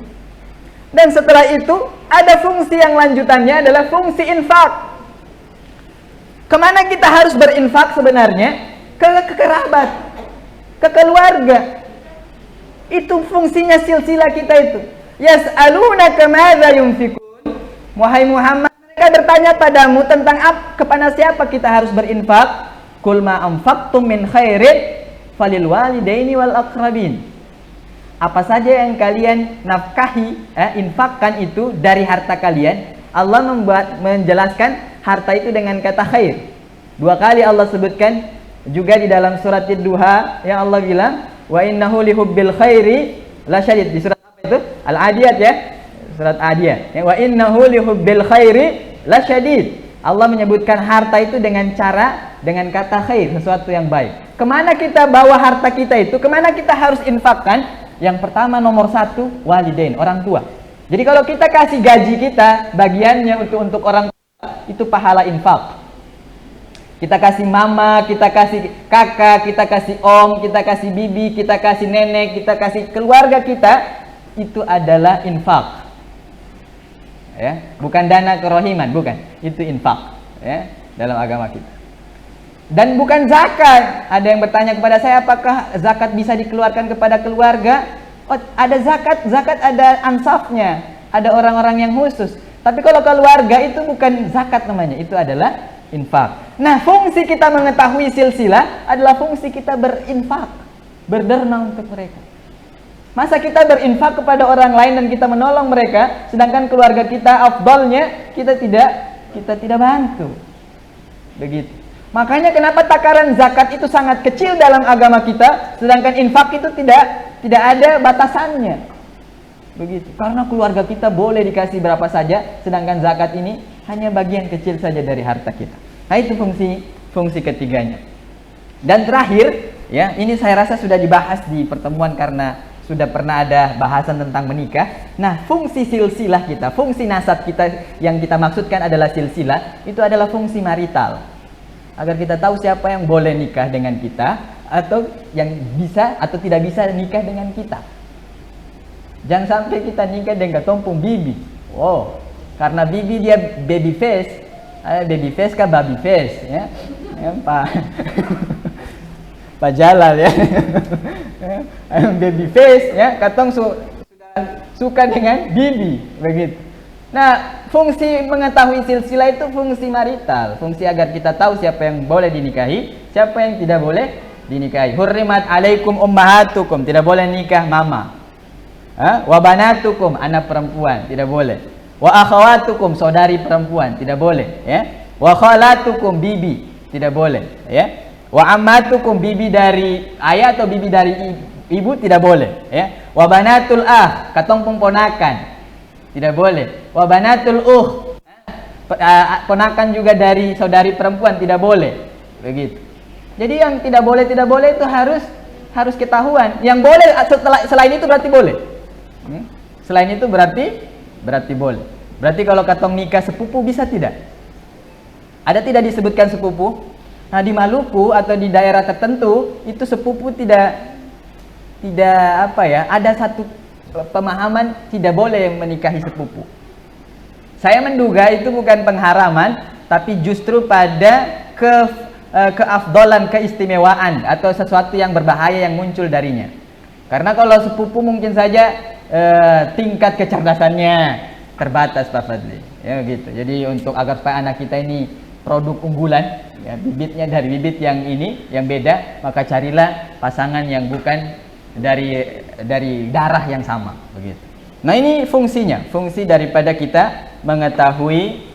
Dan setelah itu ada fungsi yang lanjutannya adalah fungsi infak. Kemana kita harus berinfak sebenarnya? Ke kerabat, ke keluarga. Itu fungsinya silsilah kita itu. Yas'alunaka madza yunfikun. Wahai Muhammad, mereka bertanya padamu tentang kepada siapa kita harus berinfak. Qul ma anfaqtum min khairin falil walidaini wal aqrabin. Apa saja yang kalian nafkahi, infakkan itu dari harta kalian. Allah menjelaskan harta itu dengan kata khair. 2 kali Allah sebutkan, juga di dalam surat Ad-Duha yang Allah bilang wa innahu lihubbil khairi lasyadid. Di surat apa itu? Al-Adiyat, ya. Surat Adiyat. Wa innahu lihubbil khairi lasyadid. Allah menyebutkan harta itu dengan kata khair, sesuatu yang baik. Kemana kita bawa harta kita itu? Kemana kita harus infakkan? Yang pertama, nomor 1, walidain, orang tua. Jadi kalau kita kasih gaji kita, bagiannya untuk orang tua, itu pahala infak. Kita kasih mama, kita kasih kakak, kita kasih om, kita kasih bibi, kita kasih nenek, kita kasih keluarga kita, itu adalah infak. Ya, bukan dana kerohiman, bukan. Itu infak, ya, dalam agama kita. Dan bukan zakat. Ada yang bertanya kepada saya, apakah zakat bisa dikeluarkan kepada keluarga? Oh, ada zakat ada ansafnya, ada orang-orang yang khusus. Tapi kalau keluarga itu bukan zakat namanya, itu adalah infak. Nah, fungsi kita mengetahui silsilah adalah fungsi kita berinfak, berderma untuk mereka. Masa kita berinfak kepada orang lain dan kita menolong mereka, sedangkan keluarga kita afdalnya kita tidak bantu. Begitu. Makanya kenapa takaran zakat itu sangat kecil dalam agama kita, sedangkan infak itu tidak ada batasannya. Begitu. Karena keluarga kita boleh dikasih berapa saja, sedangkan zakat ini hanya bagian kecil saja dari harta kita. Nah, itu fungsi ketiganya. Dan terakhir, ya, ini saya rasa sudah dibahas di pertemuan karena sudah pernah ada bahasan tentang menikah. Nah, fungsi silsilah kita, fungsi nasab kita yang kita maksudkan adalah silsilah, itu adalah fungsi marital. Agar kita tahu siapa yang boleh nikah dengan kita, atau yang bisa atau tidak bisa nikah dengan kita. Jangan sampai kita nikah dengan tompung bibi. Wow, karena bibi dia baby face. Baby face kah baby face, ya? Pak Jalal, ya. Baby face, ya, katong sudah suka dengan bibi, begitu. Nah, fungsi mengetahui silsilah itu fungsi marital, fungsi agar kita tahu siapa yang boleh dinikahi, siapa yang tidak boleh dinikahi. Hurrimat alaikum ummahatukum, tidak boleh nikah mama. Wa banatukum, anak perempuan, tidak boleh. Wa akhawatukum, saudari perempuan, tidak boleh, ya. Wa khalatukum, bibi, tidak boleh, ya. Wa ammatukum, bibi dari ayah atau bibi dari ibu, tidak boleh, ya. Wa banatul katong ponakan, tidak boleh. Wa banatul ponakan juga dari saudari perempuan, tidak boleh, begitu. Jadi yang tidak boleh itu harus ketahuan. Yang boleh selain itu berarti boleh. Selain itu berarti boleh. Berarti kalau katong nikah sepupu bisa tidak? Ada tidak disebutkan sepupu? Nah, di Maluku atau di daerah tertentu itu sepupu tidak ada satu pemahaman tidak boleh menikahi sepupu. Saya menduga itu bukan pengharaman, tapi justru pada keafdolan, keistimewaan atau sesuatu yang berbahaya yang muncul darinya. Karena kalau sepupu mungkin saja tingkat kecerdasannya terbatas, Pak Fadli, ya gitu. Jadi untuk agar supaya anak kita ini produk unggulan, ya, bibitnya dari bibit yang ini yang beda, maka carilah pasangan yang bukan dari darah yang sama, begitu. Nah, ini fungsinya, fungsi daripada kita mengetahui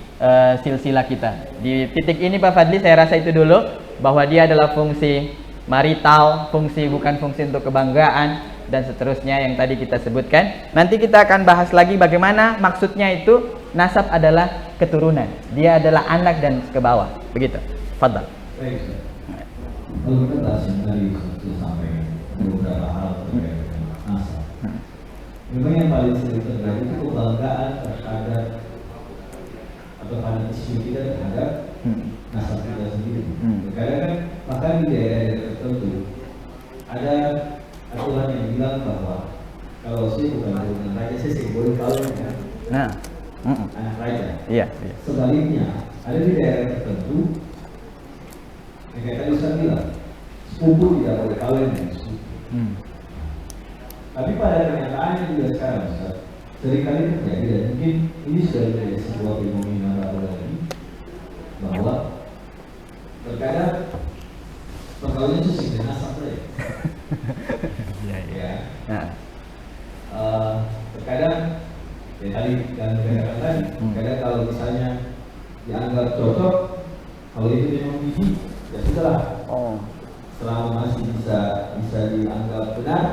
silsilah kita. Di titik ini Pak Fadli saya rasa itu dulu, bahwa dia adalah fungsi marital, fungsi bukan fungsi untuk kebanggaan dan seterusnya yang tadi kita sebutkan. Nanti kita akan bahas lagi bagaimana maksudnya itu nasab adalah keturunan. Dia adalah anak dan ke bawah. Begitu. Fadal. Baik. Kalau kita bahas yang tadi sampai beberapa hal terkait dengan nasab. Memang yang paling sering terjadi itu kebanggaan terhadap atau fanatisme kita terhadap nasab kita sendiri. Kadang kan bahkan di daerah tertentu ada aturan yang bilang bahwa kalau saya bukan keturunan raja, saya boleh kawin dengan anak raja. Iya. Sebaliknya, ada di daerah tertentu yang kayak tadi Ustaz bilang, sepupu tidak boleh kawin dengan sepupu. Tapi pada kenyataannya juga sekarang Ustaz, seringkali terjadi, dan mungkin ini sudah menjadi sebuah fenomena baru lagi, bahwa terkadang perkawinan itu sih nasab saja. Terkadang ya tadi yang dikatakan tadi, kadang kalau misalnya dianggap cocok, kalau itu memang biji, ya sudahlah. Selama masih bisa dianggap benar,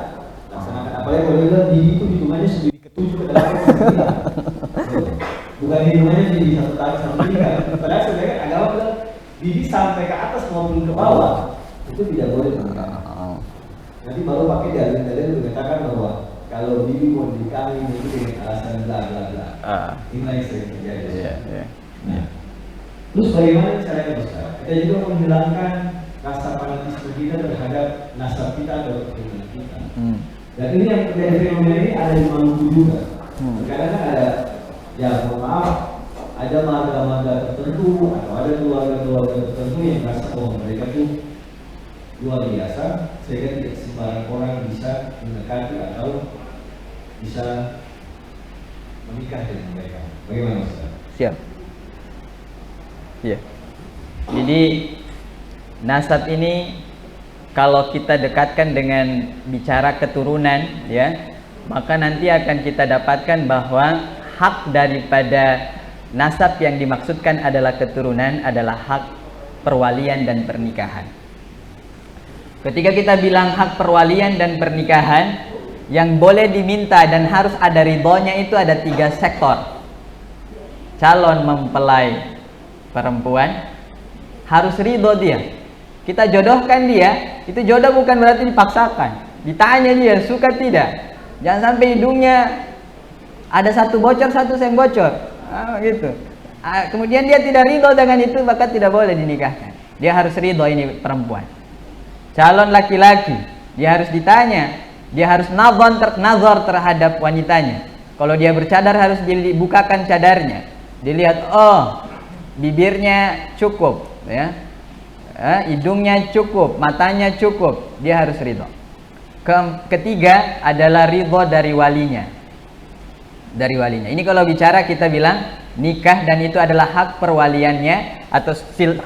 laksanakan. Apalagi kalau bilang biji itu hitungannya sudah diketujuh ke dalam bukan hitungannya jadi satu tahun satu tiga. Padahal sebenarnya agama bilang biji sampai ke atas maupun ke bawah itu tidak boleh. Nanti baru pakai dalil-dalil mengatakan bahwa kalau bibi mau dinikahi itu dengan alasan bla bla bla. Inilah yang sering terjadi. Nah, terus bagaimana caranya Ustaz? Kita juga menghilangkan rasa fanatisme kita terhadap nasab kita atau keturunan kita. Dan ini yang terjadi fenomena ini ada di Maluku juga. Kadang ada, ya mohon maaf, ada marga-marga tertentu atau ada keluarga-keluarga tertentu yang merasa bahwa mereka tuh luar biasa, sehingga tidak sembarang orang bisa mendekati atau bisa menikah dengan mereka. Bagaimana Ustaz? Siap. Iya. Jadi nasab ini kalau kita dekatkan dengan bicara keturunan, ya, maka nanti akan kita dapatkan bahwa hak daripada nasab yang dimaksudkan adalah keturunan adalah hak perwalian dan pernikahan. Ketika kita bilang hak perwalian dan pernikahan, yang boleh diminta dan harus ada ridhonya itu ada 3 sektor. Calon mempelai perempuan harus ridho dia. Kita jodohkan dia, itu jodoh bukan berarti dipaksakan. Ditanya dia suka tidak. Jangan sampai hidungnya ada satu bocor, satu yang bocor. Gitu. Kemudian dia tidak ridho dengan itu, maka tidak boleh dinikahkan. Dia harus ridho ini perempuan. Calon laki-laki, dia harus ditanya, dia harus nazar terhadap wanitanya. Kalau dia bercadar harus dibukakan cadarnya. Dilihat, oh, bibirnya cukup, ya. Hidungnya cukup, matanya cukup, dia harus ridho. Ketiga adalah ridho dari walinya. Dari walinya. Ini kalau bicara kita bilang nikah dan itu adalah hak perwaliannya atau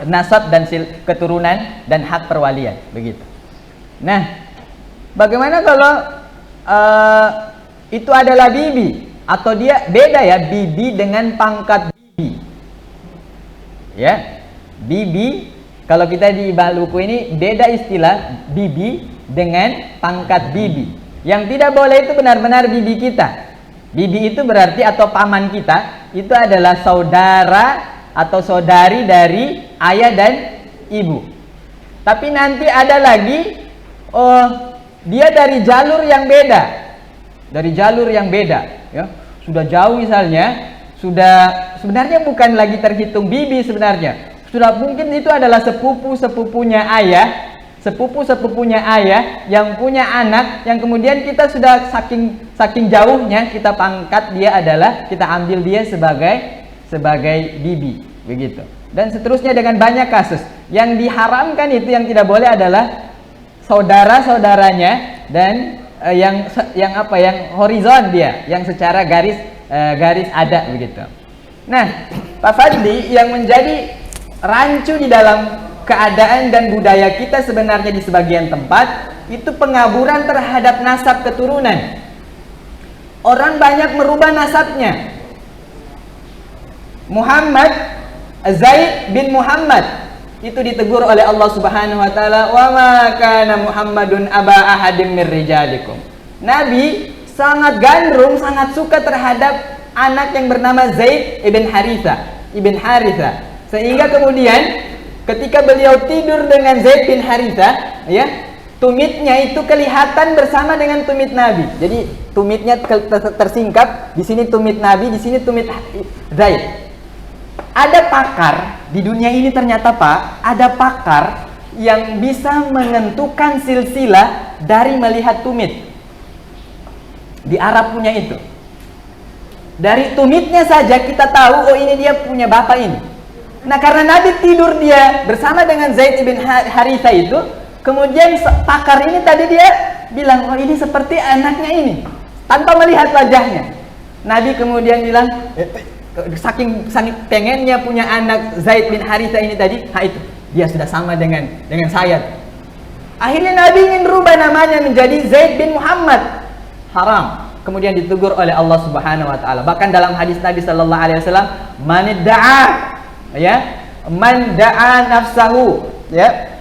nasab dan keturunan dan hak perwalian, begitu. Nah, bagaimana kalau itu adalah bibi atau dia beda ya, bibi dengan pangkat bibi. Ya, bibi. Kalau kita di buku ini beda istilah bibi dengan pangkat bibi. Yang tidak boleh itu benar-benar bibi kita. Bibi itu berarti atau paman kita itu adalah saudara atau saudari dari ayah dan ibu. Tapi nanti ada lagi, dia dari jalur yang beda. Dari jalur yang beda, ya. Sudah jauh misalnya, sudah sebenarnya bukan lagi terhitung bibi sebenarnya. Sudah mungkin itu adalah sepupu-sepupunya ayah, sepupu-sepupunya ayah yang punya anak, yang kemudian kita sudah saking jauhnya kita pangkat dia adalah, kita ambil dia sebagai bibi, begitu. Dan seterusnya dengan banyak kasus. Yang diharamkan itu, yang tidak boleh adalah saudara-saudaranya dan yang horizon dia, yang secara garis ada, begitu. Nah, Pak Fadli, yang menjadi rancu di dalam keadaan dan budaya kita sebenarnya di sebagian tempat itu pengaburan terhadap nasab keturunan. Orang banyak merubah nasabnya. Muhammad, Zaid bin Muhammad itu ditegur oleh Allah Subhanahu wa taala, "Wa ma kana Muhammadun aba ahadin mir rijalikum." Nabi sangat gandrung, sangat suka terhadap anak yang bernama Zaid ibn Haritha. Sehingga kemudian ketika beliau tidur dengan Zaid bin Haritha, ya, tumitnya itu kelihatan bersama dengan tumit Nabi. Jadi tumitnya tersingkap, di sini tumit Nabi, di sini tumit Zaid. Ada pakar di dunia ini ternyata, Pak, ada pakar yang bisa menentukan silsilah dari melihat tumit. Di Arab punya itu. Dari tumitnya saja kita tahu, oh ini dia punya bapak ini. Nah, karena Nabi tidur dia bersama dengan Zaid bin Haritha itu, kemudian pakar ini tadi dia bilang, oh ini seperti anaknya ini, tanpa melihat wajahnya. Nabi kemudian bilang, saking pengennya punya anak Zaid bin Haritha ini tadi, itu dia sudah sama dengan saya. Akhirnya Nabi ingin rubah namanya menjadi Zaid bin Muhammad. Haram. Kemudian ditegur oleh Allah Subhanahu wa taala. Bahkan dalam hadis Nabi sallallahu alaihi wasallam, man da'a nafsahu, ya.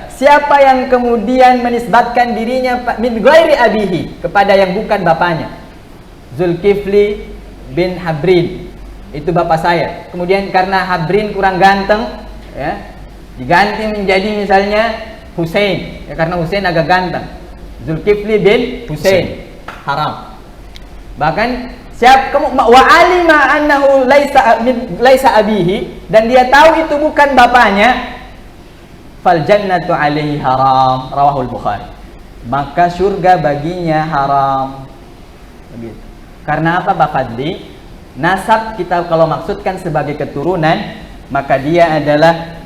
Siapa yang kemudian menisbatkan dirinya min ghairi abihi, kepada yang bukan bapaknya. Zulkifli bin Habrin, itu bapak saya. Kemudian karena Habrin kurang ganteng, ya, diganti menjadi misalnya Hussein, ya, karena Hussein agak ganteng. Zulkifli bin Hussein. Haram. Bahkan wa alima annahu laisa abihi, dan dia tahu itu bukan bapaknya, fal jannatu alaihi haram, rawahul Bukhari. Maka surga baginya haram. Begitu. Karena apa, Pak Fadli? Nasab kita kalau maksudkan sebagai keturunan, maka dia adalah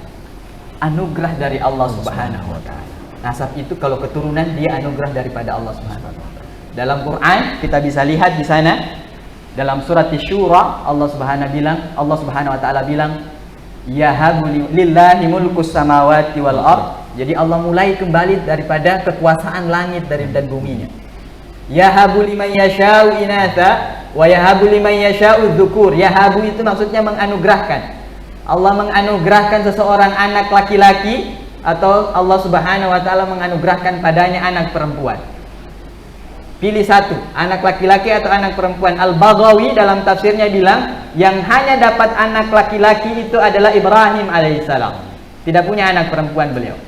anugerah dari Allah Subhanahu wa taala. Nasab itu kalau keturunan dia anugerah daripada Allah Subhanahu wa taala. Dalam Quran kita bisa lihat di sana, dalam surat Asy-Syura Allah Subhanahu wa taala bilang, yahabu lillahi mulkus samawati wal ard. Jadi Allah mulai kembali daripada kekuasaan langit dan buminya. Yahabu liman yasha'u inatha wa yahabu liman yasha'u dzukur. Yahabu itu maksudnya menganugerahkan. Allah menganugerahkan seseorang anak laki-laki, atau Allah Subhanahu wa taala menganugerahkan padanya anak perempuan. Pilih satu, anak laki-laki atau anak perempuan. Al-Baghawi dalam tafsirnya bilang yang hanya dapat anak laki-laki itu adalah Ibrahim alaihissalam. Tidak punya anak perempuan beliau.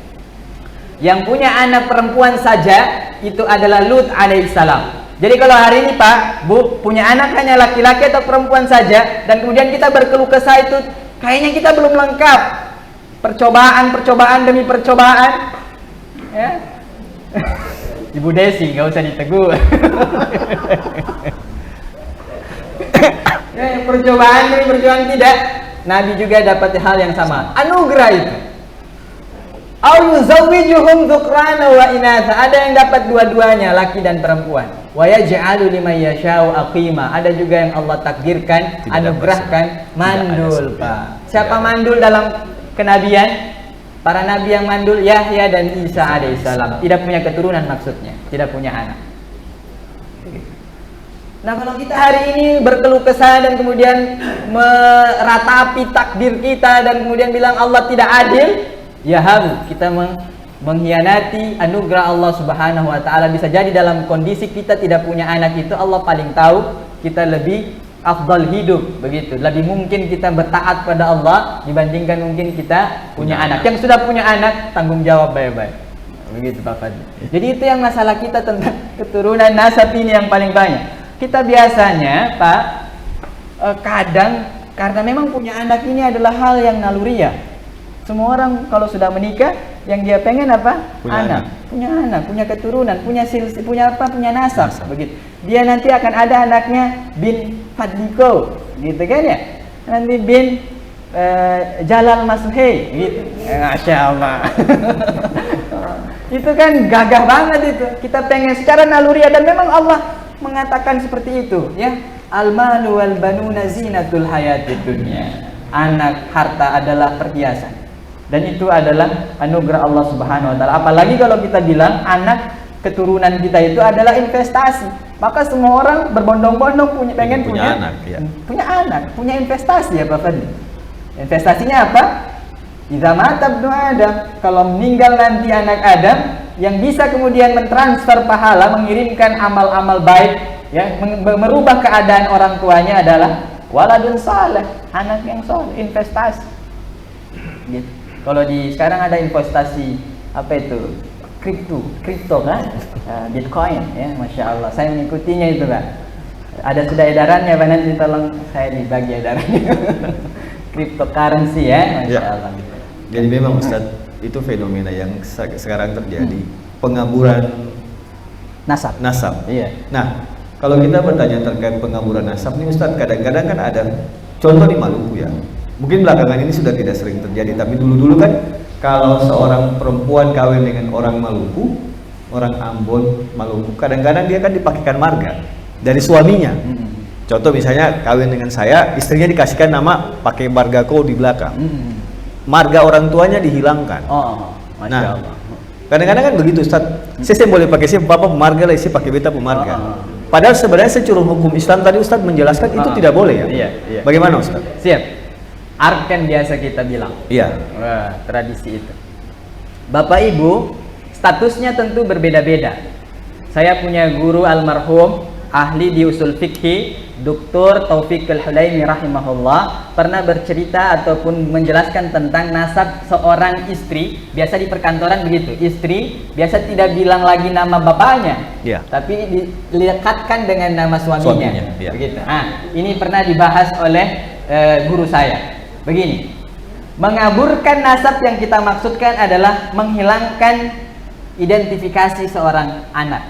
Yang punya anak perempuan saja itu adalah Lut alaihissalam. Jadi kalau hari ini Pak, Bu, punya anak hanya laki-laki atau perempuan saja, dan kemudian kita berkeluh kesah, itu kayaknya kita belum lengkap. Percobaan demi percobaan, ya. Ibu Desi, nggak usah ditegur. Percobaan demi percobaan tidak. Nabi juga dapat hal yang sama, anugerah itu. Au yuzawwijuhum dzukrana wa inatha. Ada yang dapat dua-duanya, laki dan perempuan. Wa yaj'alu liman yasha'u aqima. Ada juga yang Allah takdirkan, anugerahkan mandul, Pak. Siapa mandul dalam kenabian? Para nabi yang mandul Yahya dan Isa alaihissalam. Tidak punya keturunan maksudnya, tidak punya anak. Nah, kalau kita hari ini berkeluh kesah dan kemudian meratapi takdir kita dan kemudian bilang Allah tidak adil, ya harus kita mengkhianati anugerah Allah Subhanahu wa taala. Bisa jadi dalam kondisi kita tidak punya anak itu Allah paling tahu kita lebih afdal hidup, begitu. Lebih mungkin kita bertaat pada Allah dibandingkan mungkin kita punya anak. Yang sudah punya anak tanggung jawab baik-baik. Begitu Pak Fadli. Jadi itu yang masalah kita tentang keturunan nasab ini yang paling banyak. Kita biasanya Pak kadang karena memang punya anak ini adalah hal yang naluriah. Semua orang kalau sudah menikah yang dia pengen apa? Punya anak, punya keturunan, punya nasab, begitu. Dia nanti akan ada anaknya bin Fadliko, gitu kan ya? Nanti bin Jalal Masuhei, gitu. Masya Allah. Itu kan gagah banget itu. Kita pengen secara naluriah dan memang Allah mengatakan seperti itu, ya. Al-malu wal banuna zinatul hayatid dunya. Anak, harta adalah perhiasan. Dan itu adalah anugerah Allah Subhanahu wa taala. Apalagi kalau kita bilang anak keturunan kita itu adalah investasi. Maka semua orang berbondong-bondong pengen punya anak, ya. Punya investasi ya Pak Fadli. Investasinya apa? Idza mata ibnu Adam, kalau meninggal nanti anak Adam, yang bisa kemudian mentransfer pahala, mengirimkan amal-amal baik, ya, merubah keadaan orang tuanya adalah waladun saleh, anak yang saleh, investasi. Gitu. Kalau di sekarang ada investasi apa itu? Kripto kan? Bitcoin, ya, Masya Allah. Saya mengikutinya itu Pak. Ada sudah edarannya, Pak, nanti tolong saya dibagi edarannya. Cryptocurrency, ya, Masya Allah. Jadi memang Ustaz, itu fenomena yang sekarang terjadi, pengaburan nasab. Iya. Nah, kalau kita bertanya terkait pengaburan nasab nih Ustaz, kadang-kadang kan ada contoh di Maluku ya. Mungkin belakangan ini sudah tidak sering terjadi, tapi dulu-dulu kan kalau seorang perempuan kawin dengan orang Maluku, orang Ambon, Maluku, kadang-kadang dia kan dipakaikan marga dari suaminya. Contoh misalnya kawin dengan saya, istrinya dikasihkan nama pakai margaku di belakang. Marga orang tuanya dihilangkan. Masya Allah. Kadang-kadang kan begitu Ustaz. Saya boleh pakai bapak pemarga lah, saya pakai beta pemarga. Padahal sebenarnya secara hukum Islam tadi Ustaz menjelaskan itu tidak boleh ya. Iya. Bagaimana Ustaz? Siap. Arkan biasa kita bilang. Iya. Wah, tradisi itu. Bapak Ibu, statusnya tentu berbeda-beda. Saya punya guru almarhum, ahli di usul fikih, Dr. Taufik Al-Hulaimi rahimahullah, pernah bercerita ataupun menjelaskan tentang nasab seorang istri. Biasa di perkantoran begitu, istri biasa tidak bilang lagi nama bapaknya, tapi dilekatkan dengan nama suaminya. Begitu. Nah, ini pernah dibahas oleh guru saya. Begini, mengaburkan nasab yang kita maksudkan adalah menghilangkan identifikasi seorang anak.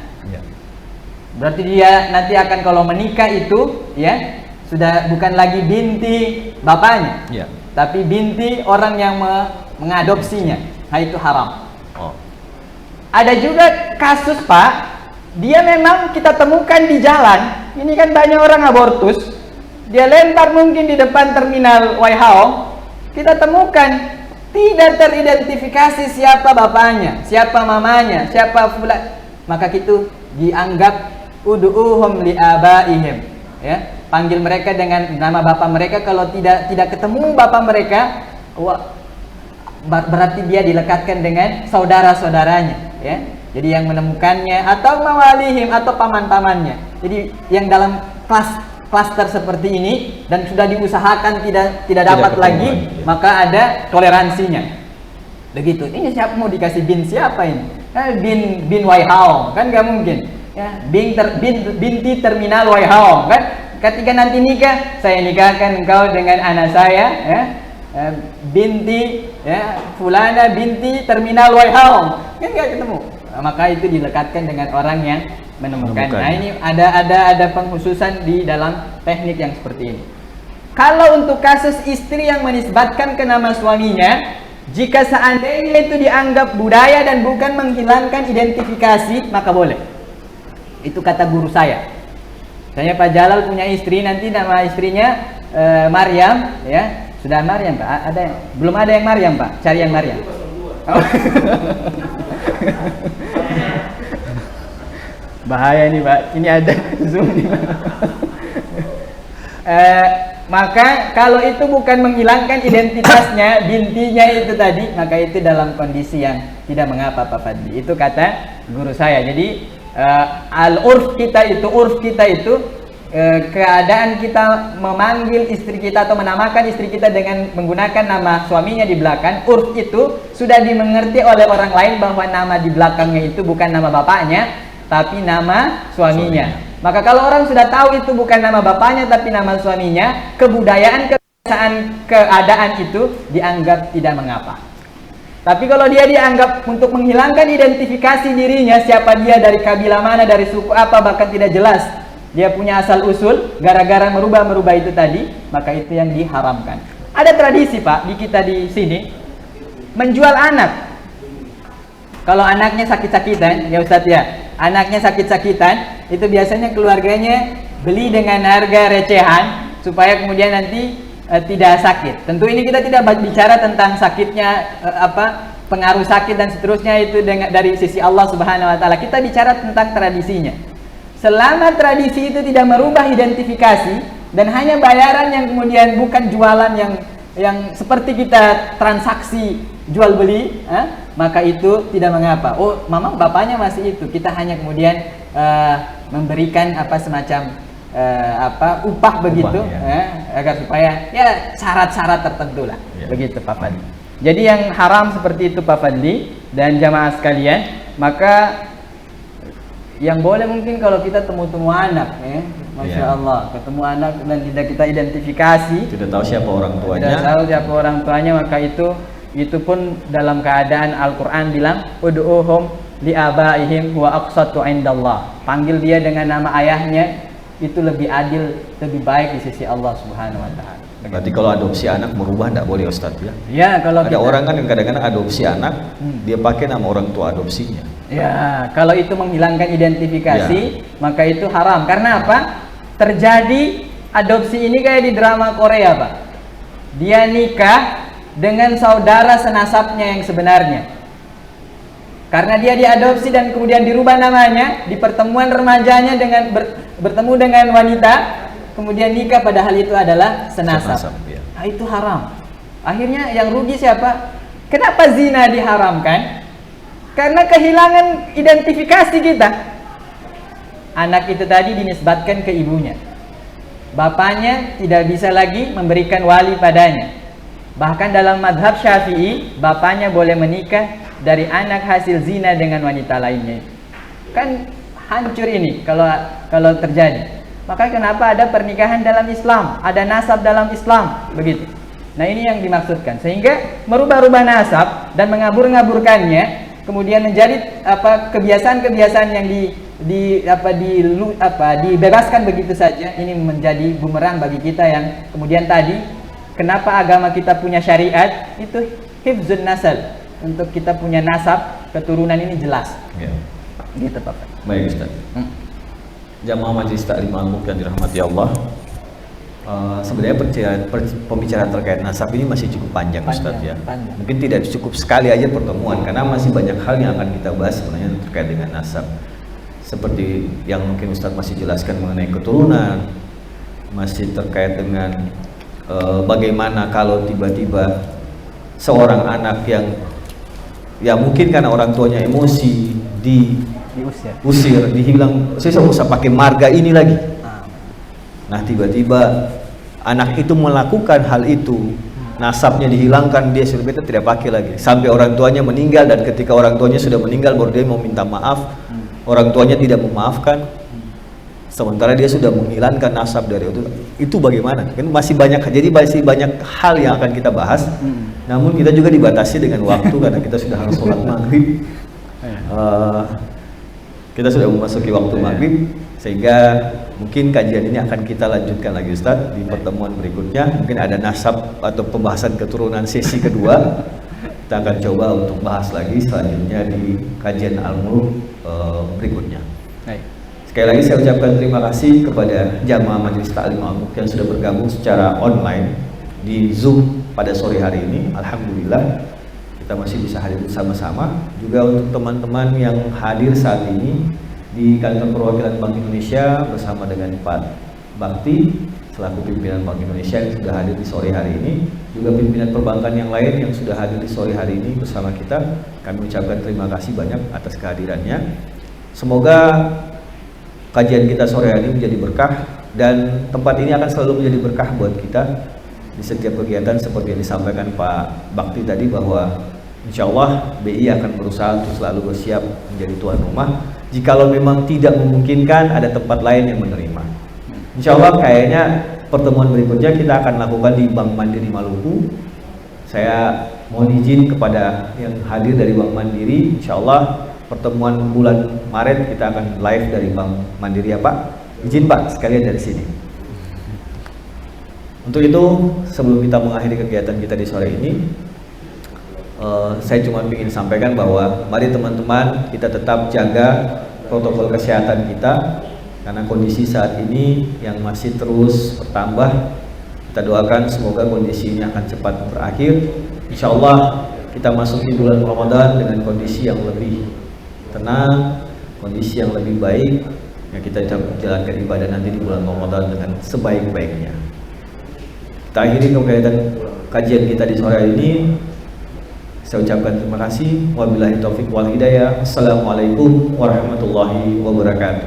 Berarti dia nanti akan kalau menikah itu, ya, sudah bukan lagi binti bapaknya, tapi binti orang yang mengadopsinya. Nah, itu haram. Ada juga kasus Pak, dia memang kita temukan di jalan. Ini kan banyak orang abortus. Dia lempar mungkin di depan terminal Waihaong, kita temukan tidak teridentifikasi siapa bapaknya, siapa mamanya, siapa fulan, maka itu dianggap ud'uhum li abaihim, ya, panggil mereka dengan nama bapak mereka. Kalau tidak ketemu bapak mereka, berarti dia dilekatkan dengan saudara-saudaranya, ya. Jadi yang menemukannya atau mawalihim atau paman-pamannya. Jadi yang dalam klaster seperti ini dan sudah diusahakan tidak dapat lagi, maka ada toleransinya. Begitu. Ini siapa mau dikasih bin siapa ini? Bin Waihao, kan nggak mungkin. Ya, binti terminal Waihao, kan? Ketika nanti nikah, saya nikahkan engkau dengan anak saya, ya. Binti, ya, fulana binti terminal Waihao, kan nggak ketemu. Maka itu dilekatkan dengan orang yang menemukan. Nah, ini ada pengkhususan di dalam teknik yang seperti ini. Kalau untuk kasus istri yang menisbatkan ke nama suaminya, jika seandainya itu dianggap budaya dan bukan menghilangkan identifikasi, maka boleh. Itu kata guru saya. Saya Pak Jalal punya istri, nanti nama istrinya Maryam, ya. Sudah Maryam, Pak? Ada yang? Belum ada yang Maryam, Pak? Cari yang Maryam. Oh. Bahaya nih, Pak. Ini ada zoom di mana. Maka kalau itu bukan menghilangkan identitasnya, bintinya itu tadi, maka itu dalam kondisi yang tidak mengapa, Pak Fadli. Itu kata guru saya. Jadi urf kita itu keadaan kita memanggil istri kita atau menamakan istri kita dengan menggunakan nama suaminya di belakang, urf itu sudah dimengerti oleh orang lain bahwa nama di belakangnya itu bukan nama bapaknya tapi nama suaminya. Maka kalau orang sudah tahu itu bukan nama bapaknya tapi nama suaminya, kebudayaan, kebiasaan, keadaan itu dianggap tidak mengapa. Tapi kalau dia dianggap untuk menghilangkan identifikasi dirinya, siapa dia, dari kabilah mana, dari suku apa, bahkan tidak jelas dia punya asal usul, gara-gara merubah itu tadi, maka itu yang diharamkan. Ada tradisi, Pak, di kita di sini menjual anak. Kalau anaknya sakit-sakitan, ya Ustadz ya, anaknya sakit-sakitan, itu biasanya keluarganya beli dengan harga recehan supaya kemudian nanti tidak sakit. Tentu ini kita tidak bicara tentang sakitnya pengaruh sakit dan seterusnya, itu dari sisi Allah Subhanahu wa taala. Kita bicara tentang tradisinya. Selama tradisi itu tidak merubah identifikasi dan hanya bayaran yang kemudian bukan jualan yang seperti kita transaksi jual beli, maka itu tidak mengapa. Oh, memang bapaknya masih itu. Kita hanya kemudian memberikan semacam upah begitu, ya, agar supaya ya syarat-syarat tertentu lah, ya. Begitu Pak Fadli. Jadi yang haram seperti itu Pak Fadli dan jamaah sekalian. Maka yang boleh mungkin kalau kita temu anak, ya, Masya Allah, ketemu anak dan tidak kita identifikasi, tidak tahu siapa orang tuanya, maka itu pun dalam keadaan Al-Quran bilang ud'uhum li abaihim huwa aqsatu indallah. Panggil dia dengan nama ayahnya, itu lebih adil, lebih baik di sisi Allah Subhanahu wa taala. Berarti kalau adopsi anak merubah tidak boleh Ustaz ya? Ya, kalau ada orang kan yang kadang-kadang adopsi anak, dia pakai nama orang tua adopsinya. Ya, kalau itu menghilangkan identifikasi, maka itu haram. Karena apa? Terjadi adopsi ini kayak di drama Korea, Pak. Dia nikah dengan saudara senasabnya yang sebenarnya. Karena dia diadopsi dan kemudian dirubah namanya, di pertemuan remajanya dengan bertemu dengan wanita, kemudian nikah padahal itu adalah senasab. Ya. Nah, itu haram. Akhirnya yang rugi siapa? Kenapa zina diharamkan? Karena kehilangan identifikasi kita. Anak itu tadi dinisbatkan ke ibunya. Bapaknya tidak bisa lagi memberikan wali padanya. Bahkan dalam madhab Syafi'i, bapaknya boleh menikah dari anak hasil zina dengan wanita lainnya. Kan hancur ini kalau terjadi. Maka kenapa ada pernikahan dalam Islam, ada nasab dalam Islam, begitu. Nah, ini yang dimaksudkan. Sehingga merubah-rubah nasab dan mengabur-ngaburkannya, kemudian menjadi kebiasaan-kebiasaan yang dibebaskan begitu saja. Ini menjadi bumerang bagi kita yang kemudian tadi, kenapa agama kita punya syariat itu hifzun nasal, untuk kita punya nasab keturunan ini jelas. Ya. Gitu Pak. Baik Ustaz. Jamaah Majelis Taklim Al-Mulk yang dirahmati Allah. sebenarnya pembicaraan terkait nasab ini masih cukup panjang, Ustaz ya. Panjang. Mungkin tidak cukup sekali aja pertemuan karena masih banyak hal yang akan kita bahas sebenarnya terkait dengan nasab. Seperti yang mungkin Ustaz masih jelaskan mengenai keturunan, masih terkait dengan bagaimana kalau tiba-tiba seorang anak yang ya mungkin karena orang tuanya emosi diusir, dihilang, saya nggak usah pakai marga ini lagi. Nah tiba-tiba anak itu melakukan hal itu, nasabnya dihilangkan, dia sudah beta tidak pakai lagi sampai orang tuanya meninggal, dan ketika orang tuanya sudah meninggal baru dia mau minta maaf, orang tuanya tidak memaafkan, sementara dia sudah menghilangkan nasab dari itu bagaimana? Kan masih banyak, jadi masih banyak hal yang akan kita bahas. Namun kita juga dibatasi dengan waktu karena kita sudah harus sholat maghrib. Kita sudah memasuki waktu maghrib, sehingga mungkin kajian ini akan kita lanjutkan lagi Ustadz di pertemuan berikutnya. Mungkin ada nasab atau pembahasan keturunan sesi kedua, kita akan coba untuk bahas lagi selanjutnya di kajian Al-Muluk berikutnya. Sekali lagi saya ucapkan terima kasih kepada jamaah Majelis Ta'lim Al-Muluk yang sudah bergabung secara online di Zoom pada sore hari ini. Alhamdulillah kita masih bisa hadir bersama-sama. Juga untuk teman-teman yang hadir saat ini di kantor perwakilan Bank Indonesia bersama dengan Pak Bakti selaku pimpinan Bank Indonesia yang sudah hadir di sore hari ini, juga pimpinan perbankan yang lain yang sudah hadir di sore hari ini bersama kita, kami ucapkan terima kasih banyak atas kehadirannya. Semoga kajian kita sore hari ini menjadi berkah, dan tempat ini akan selalu menjadi berkah buat kita di setiap kegiatan seperti yang disampaikan Pak Bakti tadi, bahwa insya Allah BI akan berusaha untuk selalu bersiap menjadi tuan rumah. Jikalau memang tidak memungkinkan, ada tempat lain yang menerima. Insya Allah kayaknya pertemuan berikutnya kita akan lakukan di Bank Mandiri Maluku. Saya mohon izin kepada yang hadir dari Bank Mandiri, insya Allah pertemuan bulan Maret kita akan live dari Bank Mandiri ya Pak. Izin Pak sekalian dari sini. Untuk itu sebelum kita mengakhiri kegiatan kita di sore ini, saya cuma ingin sampaikan bahwa mari teman-teman kita tetap jaga protokol kesehatan kita, karena kondisi saat ini yang masih terus bertambah. Kita doakan semoga kondisi ini akan cepat berakhir. Insya Allah kita masuk di bulan Ramadan dengan kondisi yang lebih tenang, kondisi yang lebih baik, ya kita jalankan ibadah nanti di bulan Ramadan dengan sebaik-baiknya. Kita akhiri kegiatan kajian kita di sore hari ini. Saya ucapkan terima kasih. Wabillahi taufiq wal hidayah. Assalamualaikum warahmatullahi wabarakatuh.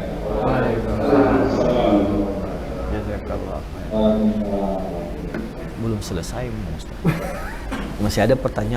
Belum selesai, masih ada pertanyaan.